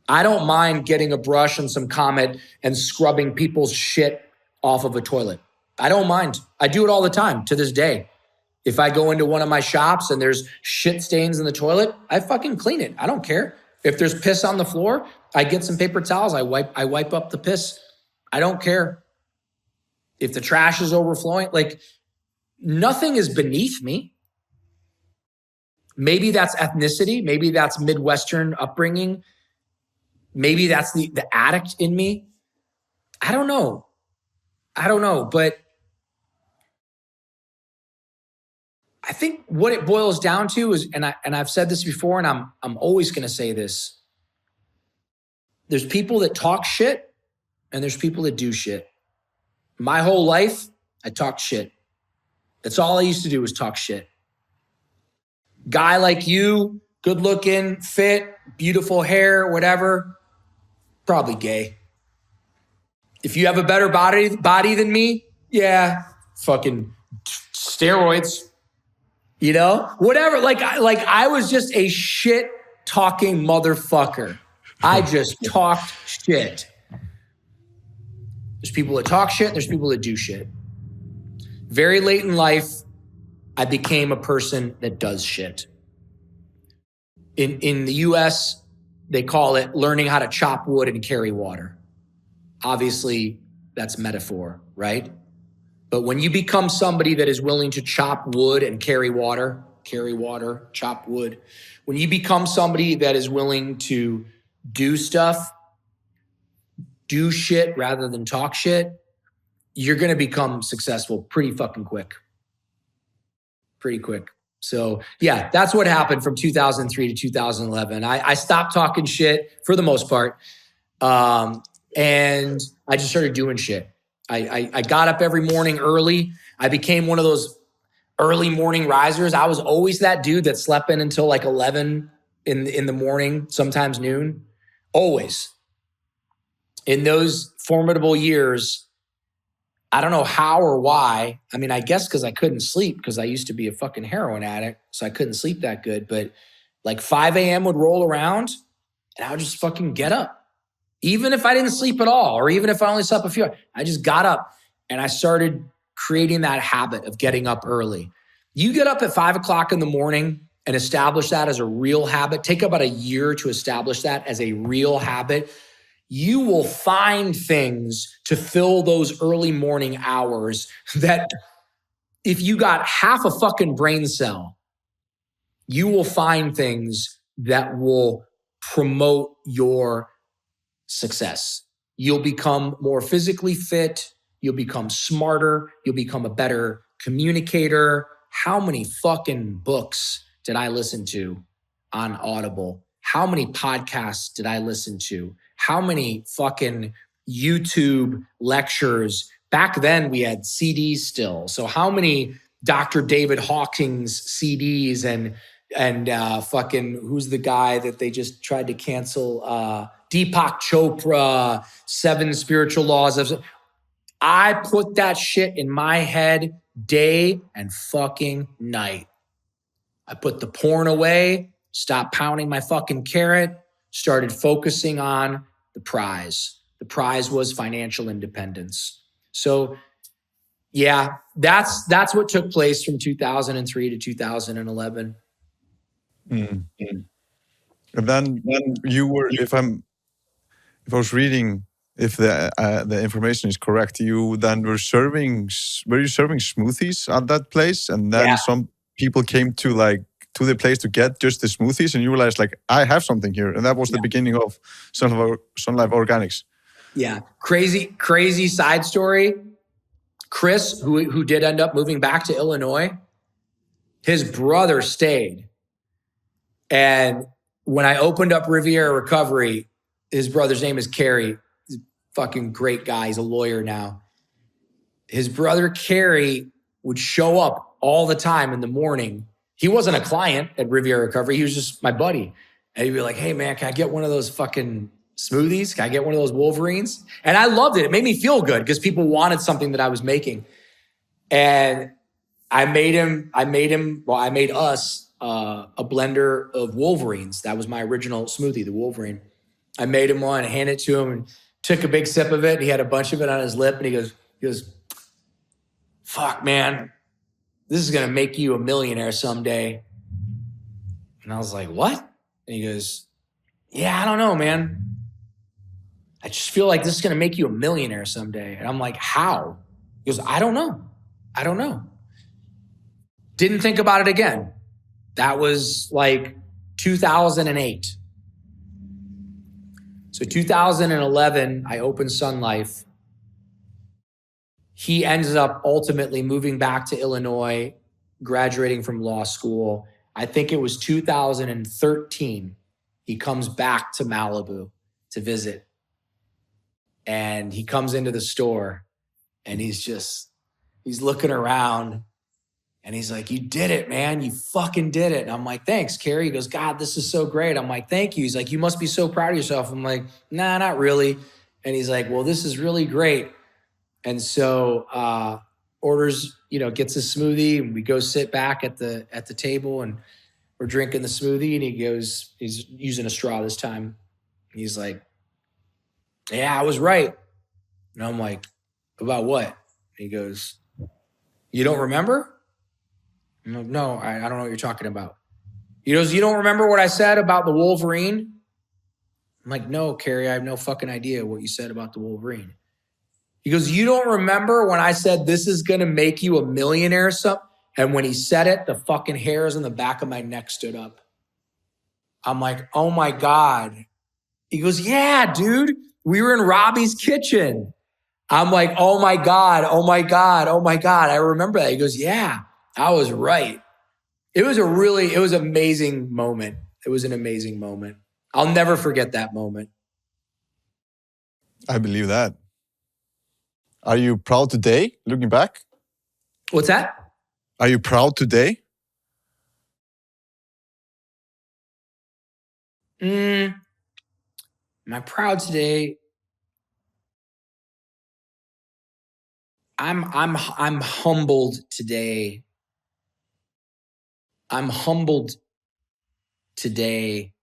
I don't mind getting a brush and some Comet and scrubbing people's shit off of a toilet. I don't mind. I do it all the time to this day. If I go into one of my shops and there's shit stains in the toilet, I fucking clean it. I don't care. If there's piss on the floor, I get some paper towels. I wipe up the piss. I don't care. If the trash is overflowing, like, nothing is beneath me. Maybe that's ethnicity. Maybe that's Midwestern upbringing. Maybe that's the addict in me. I don't know. But I think what it boils down to is, and I've said this before, and I'm always going to say this. There's people that talk shit, and there's people that do shit. My whole life, I talked shit. That's all I used to do was talk shit. Guy like you, good looking, fit, beautiful hair, whatever, probably gay. If you have a better body than me, yeah, fucking steroids, you know, whatever. Like I was just a shit talking motherfucker. I just talked shit. There's people that talk shit. There's people that do shit. Very late in life, I became a person that does shit. In the US, they call it learning how to chop wood and carry water. Obviously, that's metaphor, right? But when you become somebody that is willing to chop wood and carry water, chop wood, when you become somebody that is willing to do stuff, do shit rather than talk shit, you're going to become successful pretty fucking quick. Pretty quick. So yeah, that's what happened from 2003 to 2011. I stopped talking shit for the most part. And I just started doing shit. I got up every morning early. I became one of those early morning risers. I was always that dude that slept in until like 11 in the morning, sometimes noon, always. In those formidable years, I don't know how or why. I mean, I guess because I couldn't sleep because I used to be a fucking heroin addict. So I couldn't sleep that good. But like 5 a.m. would roll around and I would just fucking get up. Even if I didn't sleep at all, or even if I only slept a few hours, I just got up and I started creating that habit of getting up early. You get up at 5 o'clock in the morning and establish that as a real habit. Take about a year to establish that as a real habit. You will find things to fill those early morning hours that if you got half a fucking brain cell, you will find things that will promote your success. You'll become more physically fit. You'll become smarter. You'll become a better communicator. How many fucking books did I listen to on Audible? How many podcasts did I listen to? How many fucking YouTube lectures? Back then we had CDs still. So how many Dr. David Hawkins CDs and fucking who's the guy that they just tried to cancel? Deepak Chopra, 7 Spiritual Laws of. I put that shit in my head day and fucking night. I put the porn away, stopped pounding my fucking carrot, started focusing on the prize. The prize was financial independence. So yeah, that's what took place from 2003 to 2011. Mm. And then you were, if I was reading, if the information is correct, you then were you serving smoothies at that place, and then some people came to the place to get just the smoothies, and you realized like, I have something here, and that was the beginning of SunLife Organics. Yeah, crazy side story. Chris, who did end up moving back to Illinois, his brother stayed. And when I opened up Riviera Recovery, his brother's name is Kerry. He's a fucking great guy. He's a lawyer now. His brother Kerry would show up all the time in the morning. He wasn't a client at Riviera Recovery. He was just my buddy. And he'd be like, hey man, can I get one of those fucking smoothies? Can I get one of those Wolverines? And I loved it. It made me feel good because people wanted something that I was making. And I made us a blender of Wolverines. That was my original smoothie, the Wolverine. I made him one, handed it to him, and took a big sip of it. He had a bunch of it on his lip, and he goes, fuck, man, this is going to make you a millionaire someday. And I was like, what? And he goes, yeah, I don't know, man. I just feel like this is going to make you a millionaire someday. And I'm like, how? He goes, I don't know. Didn't think about it again. That was like 2008. So 2011, I opened SunLife. He ends up ultimately moving back to Illinois, graduating from law school. I think it was 2013. He comes back to Malibu to visit. And he comes into the store and he's looking around and he's like, you did it, man. You fucking did it. And I'm like, thanks, Kerry. He goes, God, this is so great. I'm like, thank you. He's like, you must be so proud of yourself. I'm like, nah, not really. And he's like, well, this is really great. And so orders, gets a smoothie, and we go sit back at the table and we're drinking the smoothie, and he goes, he's using a straw this time. He's like, yeah, I was right. And I'm like, about what? And he goes, you don't remember? I'm like, no, I don't know what you're talking about. He goes, you don't remember what I said about the Wolverine? I'm like, no, Kerry, I have no fucking idea what you said about the Wolverine. He goes, you don't remember when I said this is going to make you a millionaire or something? And when he said it, the fucking hairs on the back of my neck stood up. I'm like, oh my God. He goes, yeah, dude, we were in Robbie's kitchen. I'm like, oh my God. I remember that. He goes, yeah, I was right. It was an amazing moment. It was an amazing moment. I'll never forget that moment. I believe that. Are you proud today, looking back? What's that? Are you proud today? Am I proud today? I'm humbled today. I'm humbled today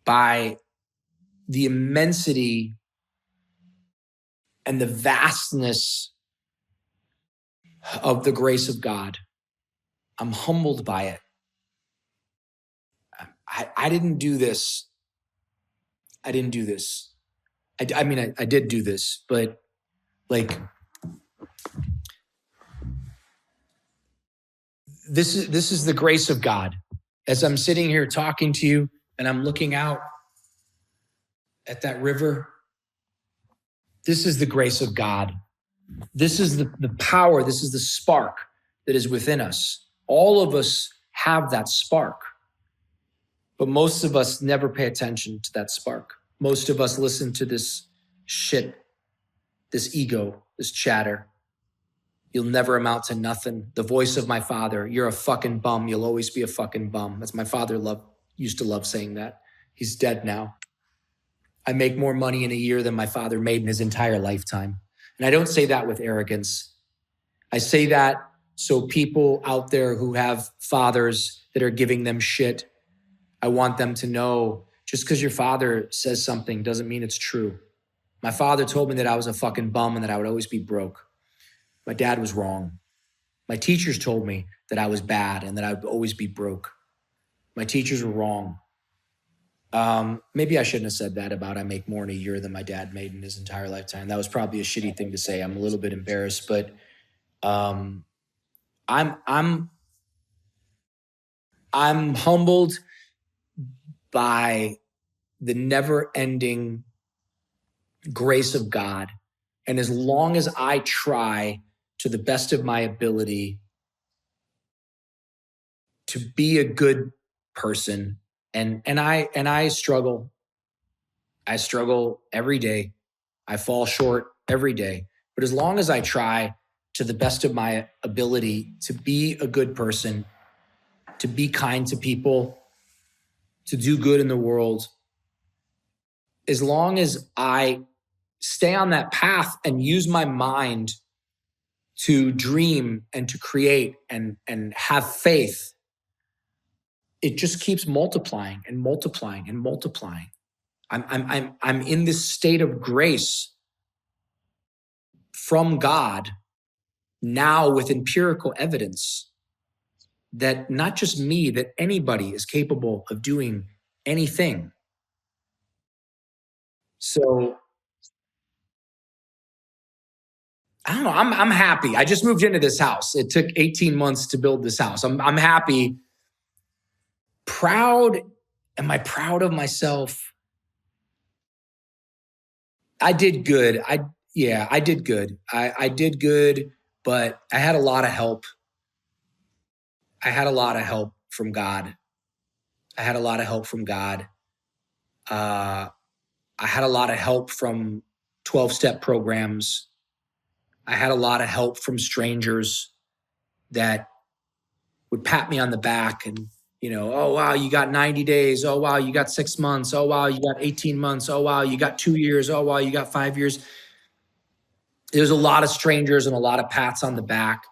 by the immensity and the vastness of the grace of God. I'm humbled by it. I didn't do this. I didn't do this. I mean, I did do this, but like, this is the grace of God. As I'm sitting here talking to you and I'm looking out at that river, this is the grace of God. This is the power. This is the spark that is within us. All of us have that spark, but most of us never pay attention to that spark. Most of us listen to this shit, this ego, this chatter. You'll never amount to nothing. The voice of my father, you're a fucking bum. You'll always be a fucking bum. That's my father used to love saying that. He's dead now. I make more money in a year than my father made in his entire lifetime. And I don't say that with arrogance. I say that so people out there who have fathers that are giving them shit, I want them to know just because your father says something doesn't mean it's true. My father told me that I was a fucking bum and that I would always be broke. My dad was wrong. My teachers told me that I was bad and that I would always be broke. My teachers were wrong. Maybe I shouldn't have said that about I make more in a year than my dad made in his entire lifetime. That was probably a shitty thing to say. I'm a little bit embarrassed, but I'm humbled by the never-ending grace of God. And as long as I try to the best of my ability to be a good person, and I struggle. I struggle every day. I fall short every day. But as long as I try to the best of my ability to be a good person, to be kind to people, to do good in the world, as long as I stay on that path and use my mind to dream and to create and have faith, it just keeps multiplying and multiplying and multiplying. I'm in this state of grace from God now with empirical evidence that not just me, that anybody is capable of doing anything. So I don't know. I'm happy. I just moved into this house. It took 18 months to build this house. I'm happy. Proud. Am I proud of myself? I did good. I did good. I did good, but I had a lot of help. I had a lot of help from God. I had a lot of help from God. I had a lot of help from 12-step programs. I had a lot of help from strangers that would pat me on the back and, oh, wow, you got 90 days. Oh, wow, you got 6 months. Oh, wow, you got 18 months. Oh, wow, you got 2 years. Oh, wow, you got 5 years. There's a lot of strangers and a lot of pats on the back.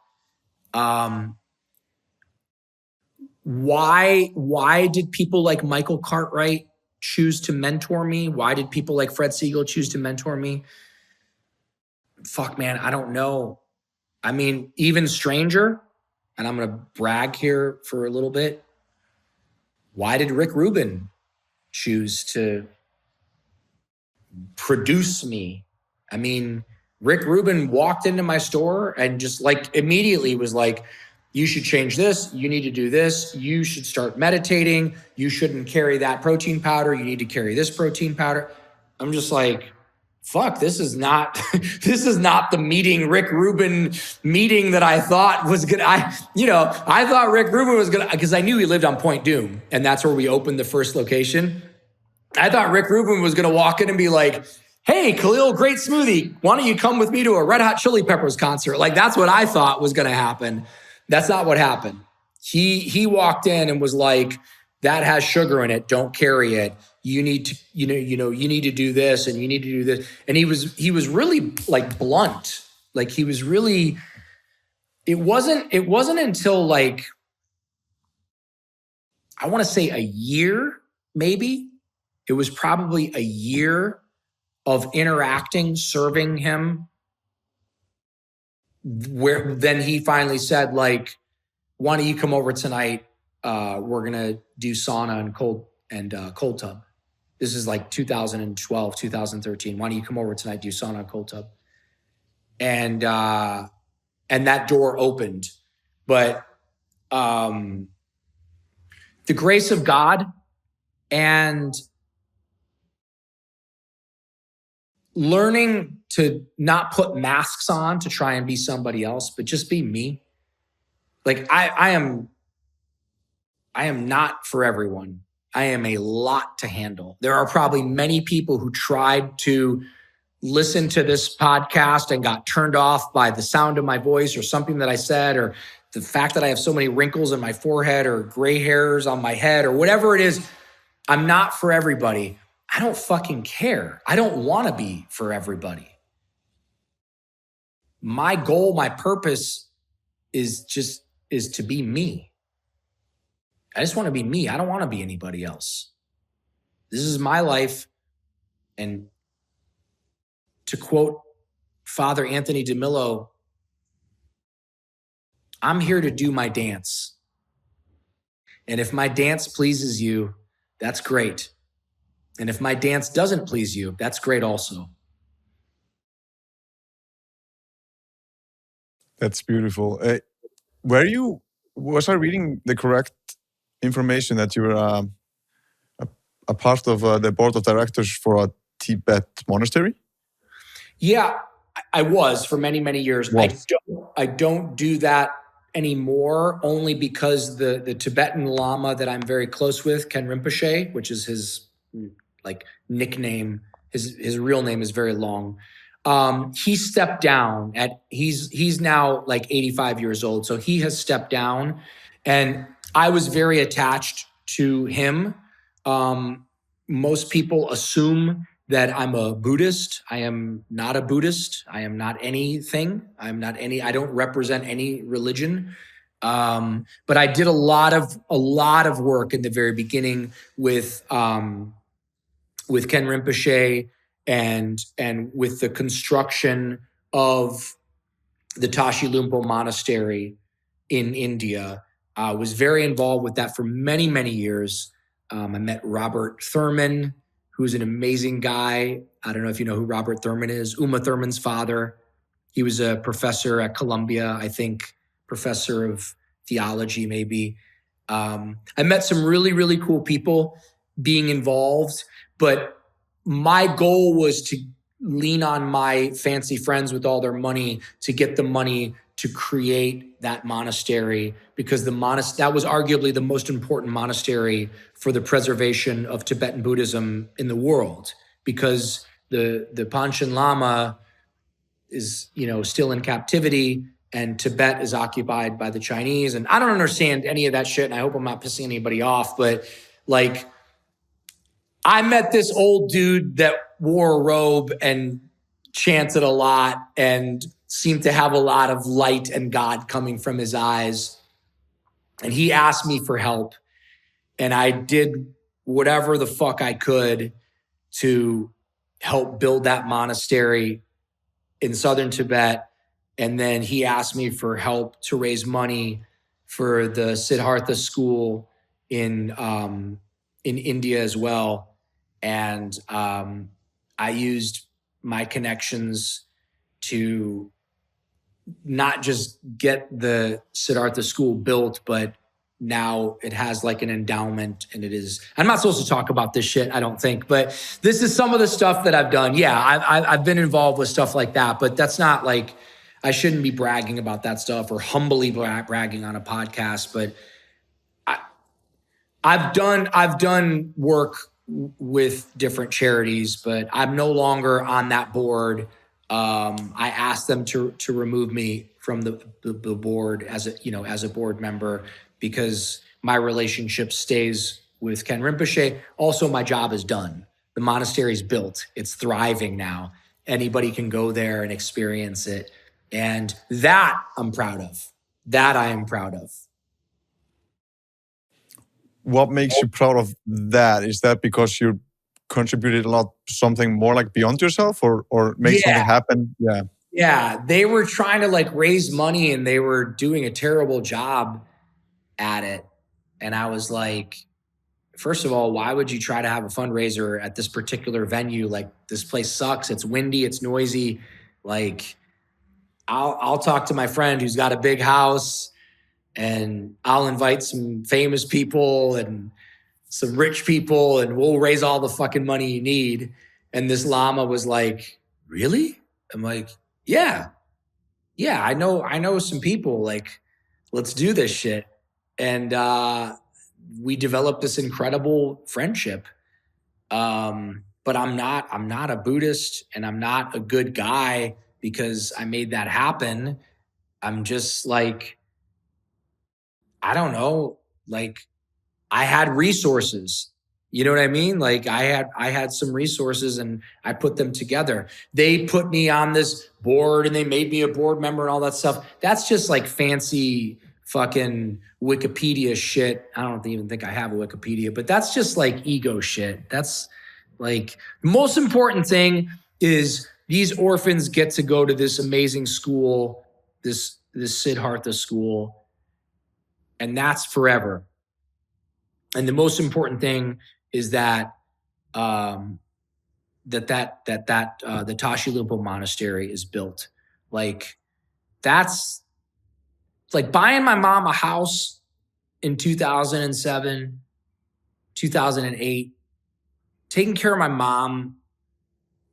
Why did people like Michael Cartwright choose to mentor me? Why did people like Fred Siegel choose to mentor me? Fuck, man, I don't know. I mean, even stranger, and I'm going to brag here for a little bit. Why did Rick Rubin choose to produce me? I mean, Rick Rubin walked into my store and just like immediately was like, you should change this. You need to do this. You should start meditating. You shouldn't carry that protein powder. You need to carry this protein powder. I'm just like, fuck, this is not this is not the meeting, Rick Rubin meeting that I thought was good. I thought Rick Rubin was gonna, because I knew he lived on Point Doom, and that's where we opened the first location. I thought Rick Rubin was gonna walk in and be like, hey, Khalil, great smoothie. Why don't you come with me to a Red Hot Chili Peppers concert? Like, that's what I thought was gonna happen. That's not what happened. He walked in and was like, that has sugar in it, don't carry it. You need to, you need to do this and you need to do this. And he was really like blunt. Like he was really, it wasn't until like, I want to say a year, maybe. It was probably a year of interacting, serving him, where then he finally said, like, why don't you come over tonight? We're gonna do sauna and cold tub. This is like 2012, 2013. Why don't you come over tonight, do sauna and cold tub? And that door opened. But the grace of God and learning to not put masks on to try and be somebody else, but just be me. Like I am not for everyone. I am a lot to handle. There are probably many people who tried to listen to this podcast and got turned off by the sound of my voice or something that I said, or the fact that I have so many wrinkles in my forehead or gray hairs on my head or whatever it is. I'm not for everybody. I don't fucking care. I don't want to be for everybody. My goal, my purpose is to be me. I just want to be me. I don't want to be anybody else. This is my life. And to quote Father Anthony DeMillo, I'm here to do my dance. And if my dance pleases you, that's great. And if my dance doesn't please you, that's great also. That's beautiful. Was I reading the correct information that you were a part of the board of directors for a Tibet monastery? Yeah, I was for many, many years. I don't do that anymore, only because the Tibetan Lama that I'm very close with, Ken Rinpoche, which is his like nickname, his real name is very long. He stepped down he's now like 85 years old. So he has stepped down, and I was very attached to him. Most people assume that I'm a Buddhist. I am not a Buddhist. I am not anything. I don't represent any religion. But I did a lot of work in the very beginning with Ken Rinpoche and with the construction of the Tashi Lumpo Monastery in India. I was very involved with that for many, many years. I met Robert Thurman, who's an amazing guy. I don't know if you know who Robert Thurman is, Uma Thurman's father. He was a professor at Columbia, I think, professor of theology, maybe. I met some really, really cool people being involved, but my goal was to lean on my fancy friends with all their money to get the money to create that monastery, because that was arguably the most important monastery for the preservation of Tibetan Buddhism in the world, because the Panchen Lama is, still in captivity, and Tibet is occupied by the Chinese. And I don't understand any of that shit, and I hope I'm not pissing anybody off, but like, I met this old dude that wore a robe and chanted a lot and seemed to have a lot of light and God coming from his eyes. And he asked me for help. And I did whatever the fuck I could to help build that monastery in southern Tibet. And then he asked me for help to raise money for the Siddhartha school in India as well. And I used my connections to not just get the Siddhartha school built, but now it has like an endowment, and it is, I'm not supposed to talk about this shit, I don't think, but this is some of the stuff that I've done. Yeah, I've been involved with stuff like that, but that's not like, I shouldn't be bragging about that stuff or humbly bragging on a podcast. But I've done work with different charities, but I'm no longer on that board. I asked them to remove me from the board as a board member, because my relationship stays with Ken Rinpoche. Also, my job is done. The monastery's built. It's thriving now. Anybody can go there and experience it. And that I'm proud of. That I am proud of. What makes you proud of that? Is that because you contributed a lot to something more like beyond yourself, or make something happen? Yeah. Yeah. They were trying to like raise money and they were doing a terrible job at it. And I was like, first of all, why would you try to have a fundraiser at this particular venue? Like, this place sucks. It's windy. It's noisy. Like, I'll talk to my friend who's got a big house, and I'll invite some famous people and some rich people, and we'll raise all the fucking money you need. And this Lama was like, really? I'm like, yeah, I know some people. Like, let's do this shit. And we developed this incredible friendship. But I'm not a Buddhist, and I'm not a good guy because I made that happen. I'm just like, I don't know, like, I had resources. You know what I mean? Like, I had some resources and I put them together. They put me on this board and they made me a board member and all that stuff. That's just like fancy fucking Wikipedia shit. I don't even think I have a Wikipedia, but that's just like ego shit. That's like, the most important thing is these orphans get to go to this amazing school, this Siddhartha school, and that's forever. And the most important thing is that the Tashi Lumpo Monastery is built. Like, that's like buying my mom a house in 2007, 2008, taking care of my mom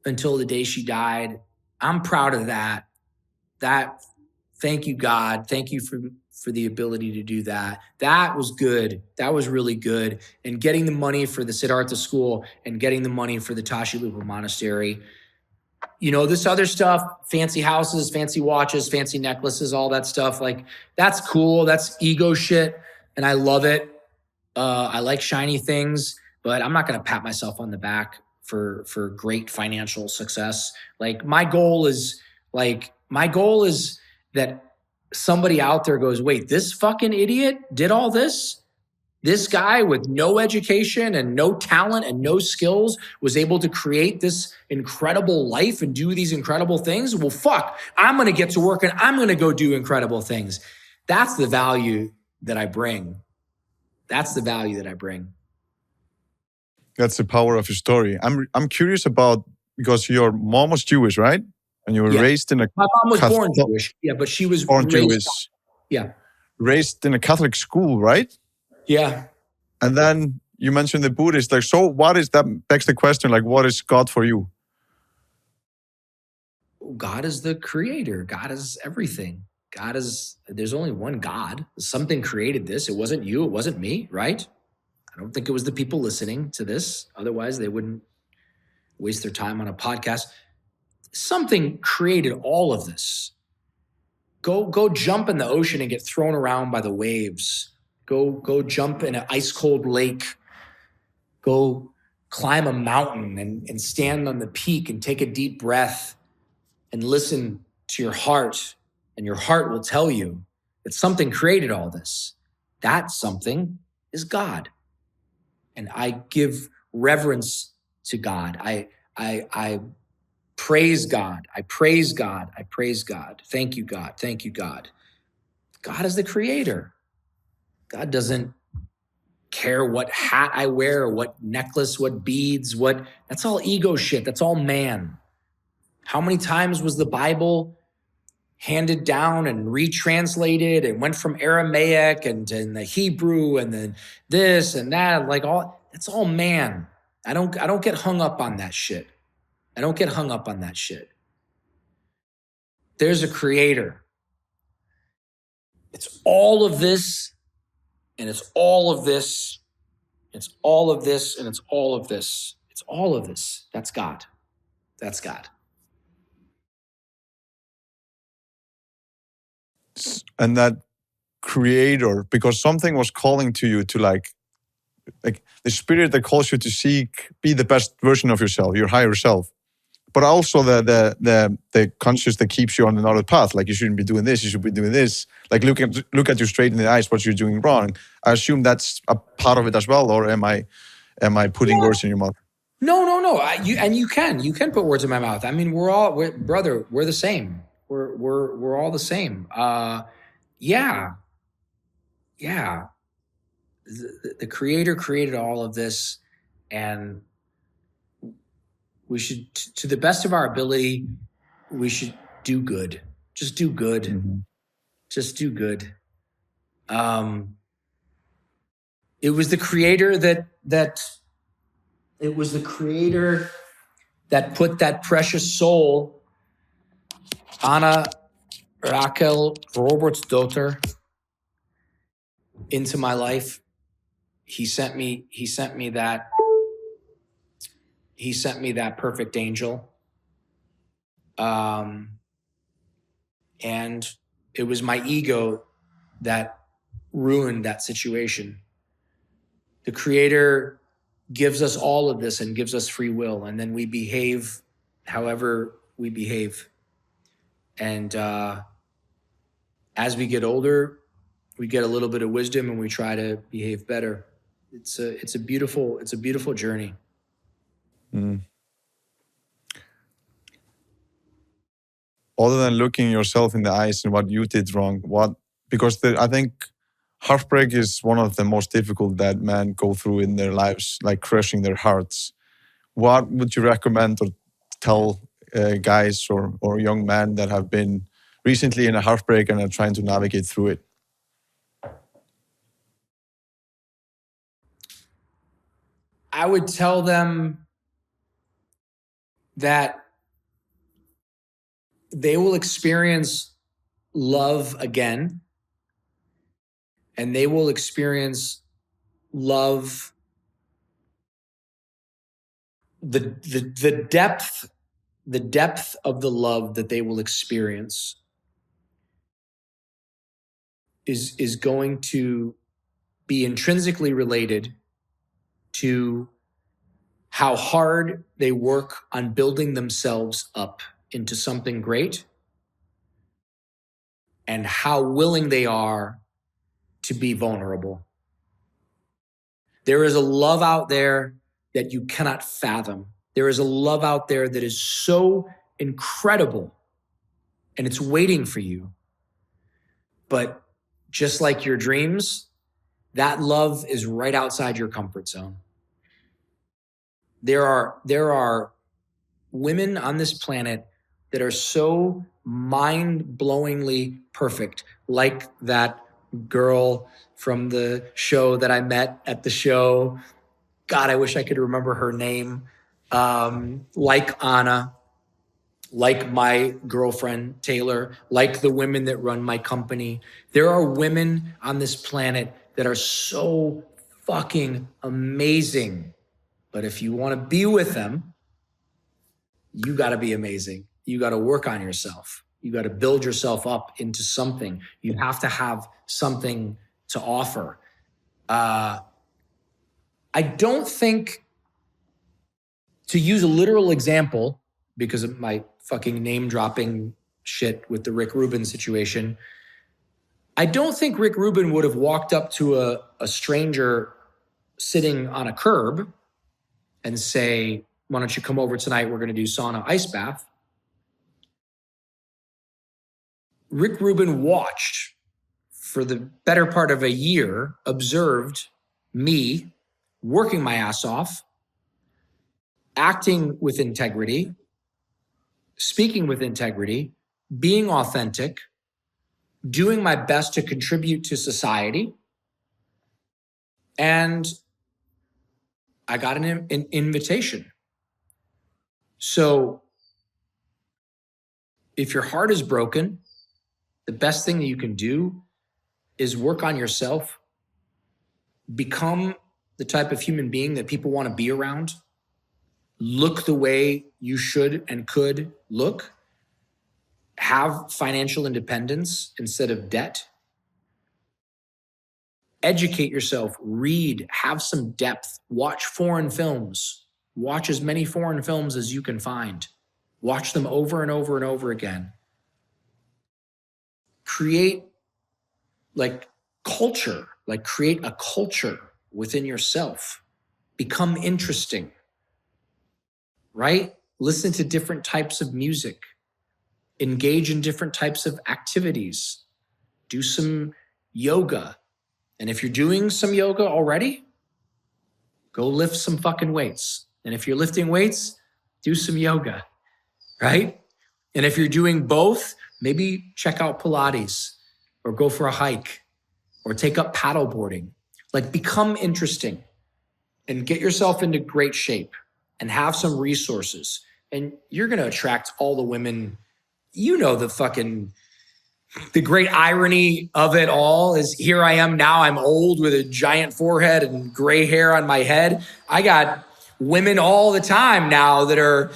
until the day she died. I'm proud of that. Thank you, God. Thank you for the ability to do that. That was good. That was really good. And getting the money for the Siddhartha school and getting the money for the Tashi Lupa Monastery. You know, this other stuff, fancy houses, fancy watches, fancy necklaces, all that stuff, like, that's cool. That's ego shit. And I love it. I like shiny things, but I'm not going to pat myself on the back for great financial success. Like, my goal is that somebody out there goes, wait, this fucking idiot did all this? This guy with no education and no talent and no skills was able to create this incredible life and do these incredible things? Well, fuck, I'm going to get to work and I'm going to go do incredible things. That's the value that I bring. That's the value that I bring. That's the power of your story. I'm curious about, because your mom was Jewish, right? And you were raised in a... My mom was born Jewish. Yeah, but she was born Jewish. Yeah. Raised in a Catholic school, right? Yeah. And then you mentioned the Buddhist. Like, so what is that? Begs the question, like, what is God for you? God is the creator. God is everything. There's only one God. Something created this. It wasn't you. It wasn't me, right? I don't think it was the people listening to this. Otherwise, they wouldn't waste their time on a podcast. Something created all of this. Go jump in the ocean and get thrown around by the waves. Go jump in an ice cold lake. Go climb a mountain and stand on the peak and take a deep breath and listen to your heart. And your heart will tell you that something created all this. That something is God. And I give reverence to God. I praise God. I praise God. I praise God. Thank you, God. Thank you, God. God is the creator. God doesn't care what hat I wear or what necklace, what beads, that's all ego shit. That's all man. How many times was the Bible handed down and retranslated and went from Aramaic and the Hebrew and then this and that, like it's all man. I don't get hung up on that shit. I don't get hung up on that shit. There's a creator. It's all of this, and it's all of this. It's all of this, and it's all of this. It's all of this. That's God. That's God. And that creator, because something was calling to you to like the spirit that calls you to seek, be the best version of yourself, your higher self. But also the conscious that keeps you on another path. Like you shouldn't be doing this, you should be doing this. Like look at you straight in the eyes what you're doing wrong. I assume that's a part of it as well, or am I putting words in your mouth? No. You can put words in my mouth. I mean, we're the same. We're all the same. Yeah. The creator created all of this, and we should, to the best of our ability, we should do good. Just do good. Mm-hmm. Just do good. It was the creator that put that precious soul, Anna Raquel Robertsdotter, into my life. He sent me that perfect angel. And it was my ego that ruined that situation. The creator gives us all of this and gives us free will, and then we behave however we behave. And as we get older, we get a little bit of wisdom and we try to behave better. It's a beautiful journey. Mm. Other than looking yourself in the eyes and what you did wrong, because I think heartbreak is one of the most difficult that men go through in their lives, like crushing their hearts. What would you recommend or tell guys or young men that have been recently in a heartbreak and are trying to navigate through it? I would tell them that they will experience love again, and they will experience love, the depth of the love that they will experience is going to be intrinsically related to how hard they work on building themselves up into something great, and how willing they are to be vulnerable. There is a love out there that you cannot fathom. There is a love out there that is so incredible, and it's waiting for you. But just like your dreams, that love is right outside your comfort zone. There are women on this planet that are so mind-blowingly perfect, like that girl from the show that I met at the show. God, I wish I could remember her name. Like Anna, like my girlfriend Taylor, like the women that run my company. There are women on this planet that are so fucking amazing. But if you want to be with them, you got to be amazing. You got to work on yourself. You got to build yourself up into something. You have to have something to offer. I don't think, to use a literal example, because of my fucking name dropping shit with the Rick Rubin situation, I don't think Rick Rubin would have walked up to a stranger sitting on a curb and say, why don't you come over tonight? We're going to do sauna ice bath. Rick Rubin watched for the better part of a year, observed me working my ass off, acting with integrity, speaking with integrity, being authentic, doing my best to contribute to society. And I got an invitation. So if your heart is broken, the best thing that you can do is work on yourself, become the type of human being that people want to be around, look the way you should and could look, have financial independence instead of debt, educate yourself, read, have some depth, watch foreign films, watch as many foreign films as you can find, watch them over and over and over again. Create culture, create a culture within yourself. Become interesting, right? Listen to different types of music, engage in different types of activities, do some yoga. And if you're doing some yoga already, go lift some fucking weights. And if you're lifting weights, do some yoga, right? And if you're doing both, maybe check out Pilates or go for a hike or take up paddleboarding. Become interesting and get yourself into great shape and have some resources. And you're going to attract all the women. You know, the great irony of it all is here I am now. I'm old with a giant forehead and gray hair on my head. I got women all the time now that are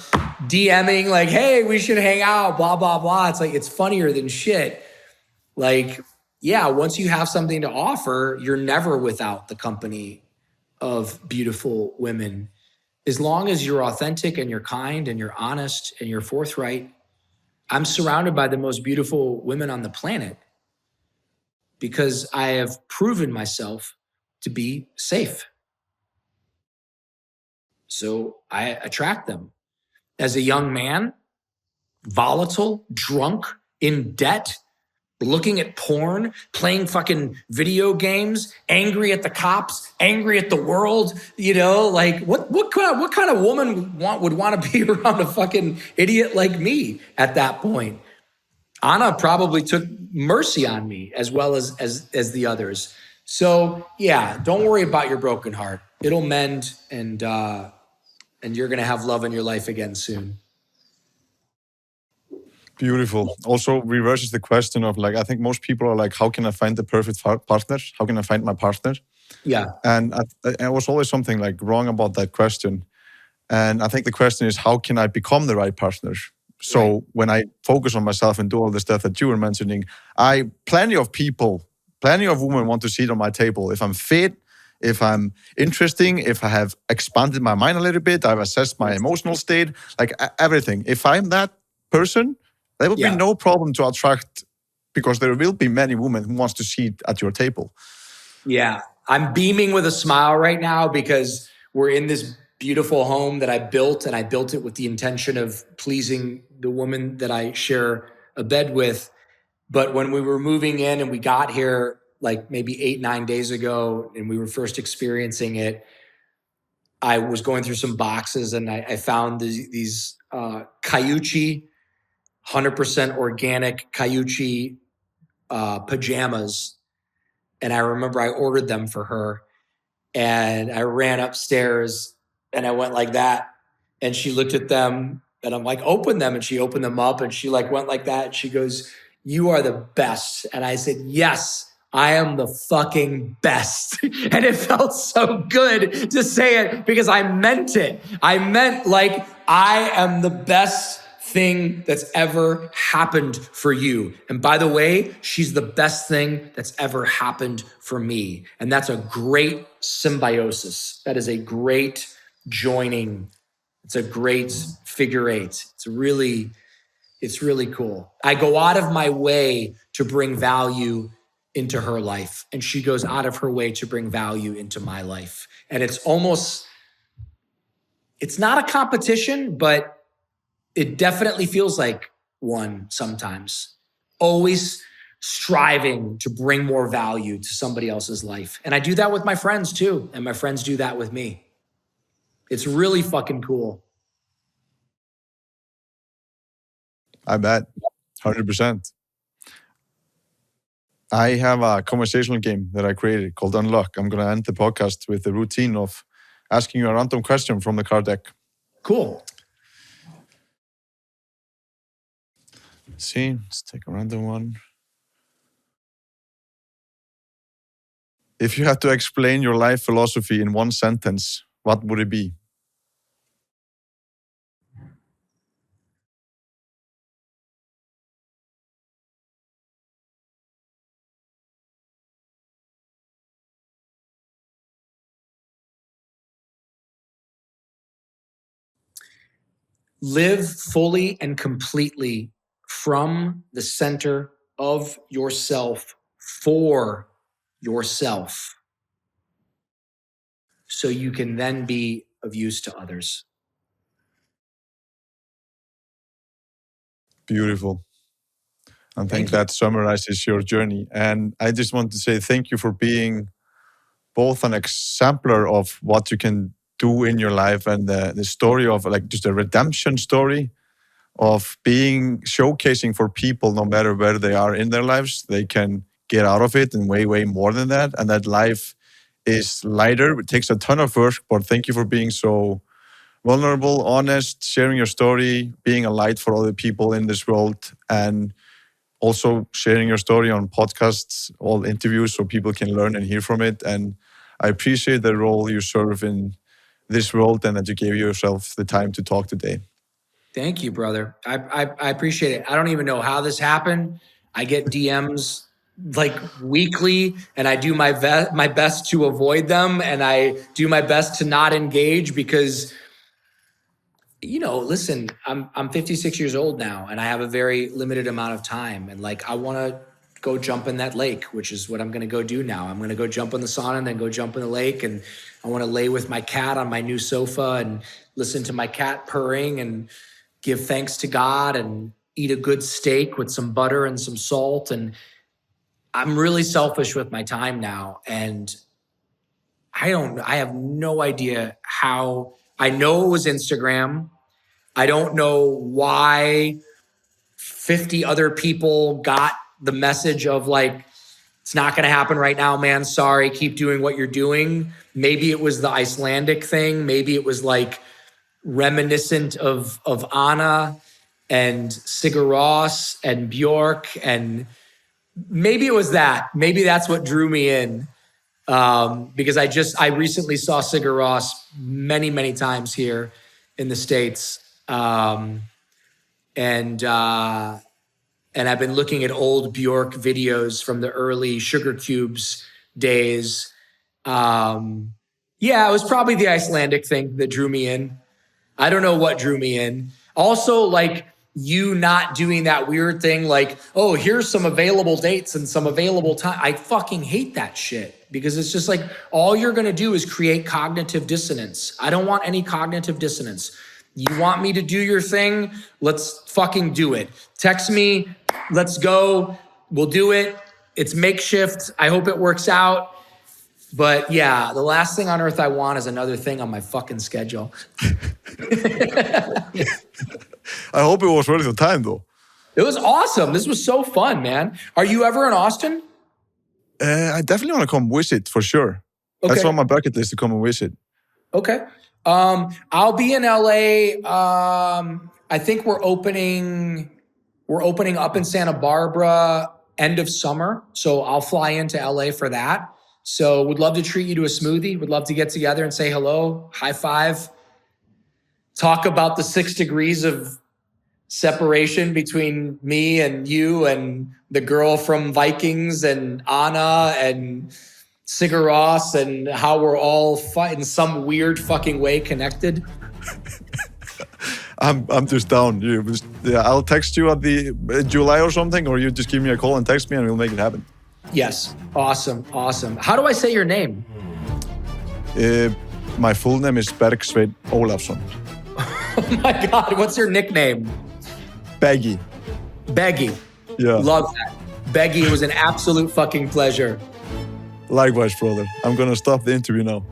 DMing hey, we should hang out, blah, blah, blah. It's it's funnier than shit. Once you have something to offer, you're never without the company of beautiful women. As long as you're authentic and you're kind and you're honest and you're forthright, I'm surrounded by the most beautiful women on the planet because I have proven myself to be safe. So I attract them. As a young man, volatile, drunk, in debt, looking at porn, playing fucking video games, angry at the cops, angry at the world, what kind of woman would want to be around a fucking idiot like me at that point? Anna probably took mercy on me as well as the others. So don't worry about your broken heart. It'll mend, and you're gonna have love in your life again soon. Beautiful. Also reverses the question of I think most people are how can I find the perfect partner? How can I find my partner? Yeah. And I was always something wrong about that question. And I think the question is, how can I become the right partner? So right. When I focus on myself and do all the stuff that you were mentioning, plenty of women want to sit on my table. If I'm fit, if I'm interesting, if I have expanded my mind a little bit, I've assessed my emotional state, everything. If I'm that person, there will be no problem to attract, because there will be many women who wants to sit at your table. Yeah, I'm beaming with a smile right now because we're in this beautiful home that I built, and I built it with the intention of pleasing the woman that I share a bed with. But when we were moving in and we got here maybe 8-9 days ago, and we were first experiencing it, I was going through some boxes and I found these Cayuchi, 100% organic Cayuchi pajamas. And I remember I ordered them for her, and I ran upstairs and I went like that. And she looked at them and I'm open them. And she opened them up and she went like that. And she goes, "You are the best." And I said, "Yes, I am the fucking best." And it felt so good to say it because I meant it. I meant I am the best thing that's ever happened for you. And by the way, she's the best thing that's ever happened for me. And that's a great symbiosis. That is a great joining. It's a great figure eight. It's really cool. I go out of my way to bring value into her life, and she goes out of her way to bring value into my life. And it's not a competition, but it definitely feels like one sometimes. Always striving to bring more value to somebody else's life. And I do that with my friends too, and my friends do that with me. It's really fucking cool. I bet. 100%. I have a conversational game that I created called Unlock. I'm going to end the podcast with the routine of asking you a random question from the card deck. Cool. Let's see, let's take a random one. If you had to explain your life philosophy in one sentence, what would it be? Live fully and completely from the center of yourself for yourself, so you can then be of use to others. Beautiful. I think Thank you. that summarizes your journey. And I just want to say thank you for being both an exemplar of what you can do in your life and the story of like just a redemption story of being showcasing for people, no matter where they are in their lives, they can get out of it and way, way more than that. And that life is lighter. It takes a ton of work, but thank you for being so vulnerable, honest, sharing your story, being a light for other people in this world, and also sharing your story on podcasts, all interviews, so people can learn and hear from it. And I appreciate the role you serve in this world and that you gave yourself the time to talk today. Thank you, brother. I appreciate it. I don't even know how this happened. I get DMs like weekly, and I do my best to avoid them, and I do my best to not engage because, you know, listen, I'm 56 years old now, and I have a very limited amount of time, and like I want to go jump in that lake, which is what I'm going to go do now. I'm going to go jump in the sauna and then go jump in the lake, and I want to lay with my cat on my new sofa and listen to my cat purring and give thanks to God and eat a good steak with some butter and some salt. And I'm really selfish with my time now. And I have no idea how. I know it was Instagram. I don't know why 50 other people got the message of like, it's not going to happen right now, man. Sorry, keep doing what you're doing. Maybe it was the Icelandic thing. Maybe it was like reminiscent of Anna and Sigur Rós and Bjork, and maybe it was that. Maybe that's what drew me in, because I recently saw Sigur Rós many times here in the States, and I've been looking at old Bjork videos from the early Sugar Cubes days. Yeah, it was probably the Icelandic thing that drew me in. I don't know what drew me in. Also, like you not doing that weird thing, like, oh, here's some available dates and some available time. I fucking hate that shit because it's just like all you're going to do is create cognitive dissonance. I don't want any cognitive dissonance. You want me to do your thing? Let's fucking do it. Text me. Let's go. We'll do it. It's makeshift. I hope it works out. But yeah, the last thing on earth I want is another thing on my fucking schedule. I hope it was worth your time, though. It was awesome. This was so fun, man. Are you ever in Austin? I definitely want to come visit for sure. Okay. That's on my bucket list to come and visit. Okay. I'll be in LA. I think we're opening up in Santa Barbara end of summer. So I'll fly into LA for that. So would love to treat you to a smoothie. Would love to get together and say hello, high five, talk about the 6 degrees of separation between me and you and the girl from Vikings and Anna and Sigur Rós and how we're all in some weird fucking way connected. I'm just down. I'll text you at the July or something, or you just give me a call and text me and we'll make it happen. Yes. Awesome. How do I say your name? My full name is Bergsveinn Ólafsson. Oh my God. What's your nickname? Beggy. Yeah. Love that. Beggy, it was an absolute fucking pleasure. Likewise, brother. I'm going to stop the interview now.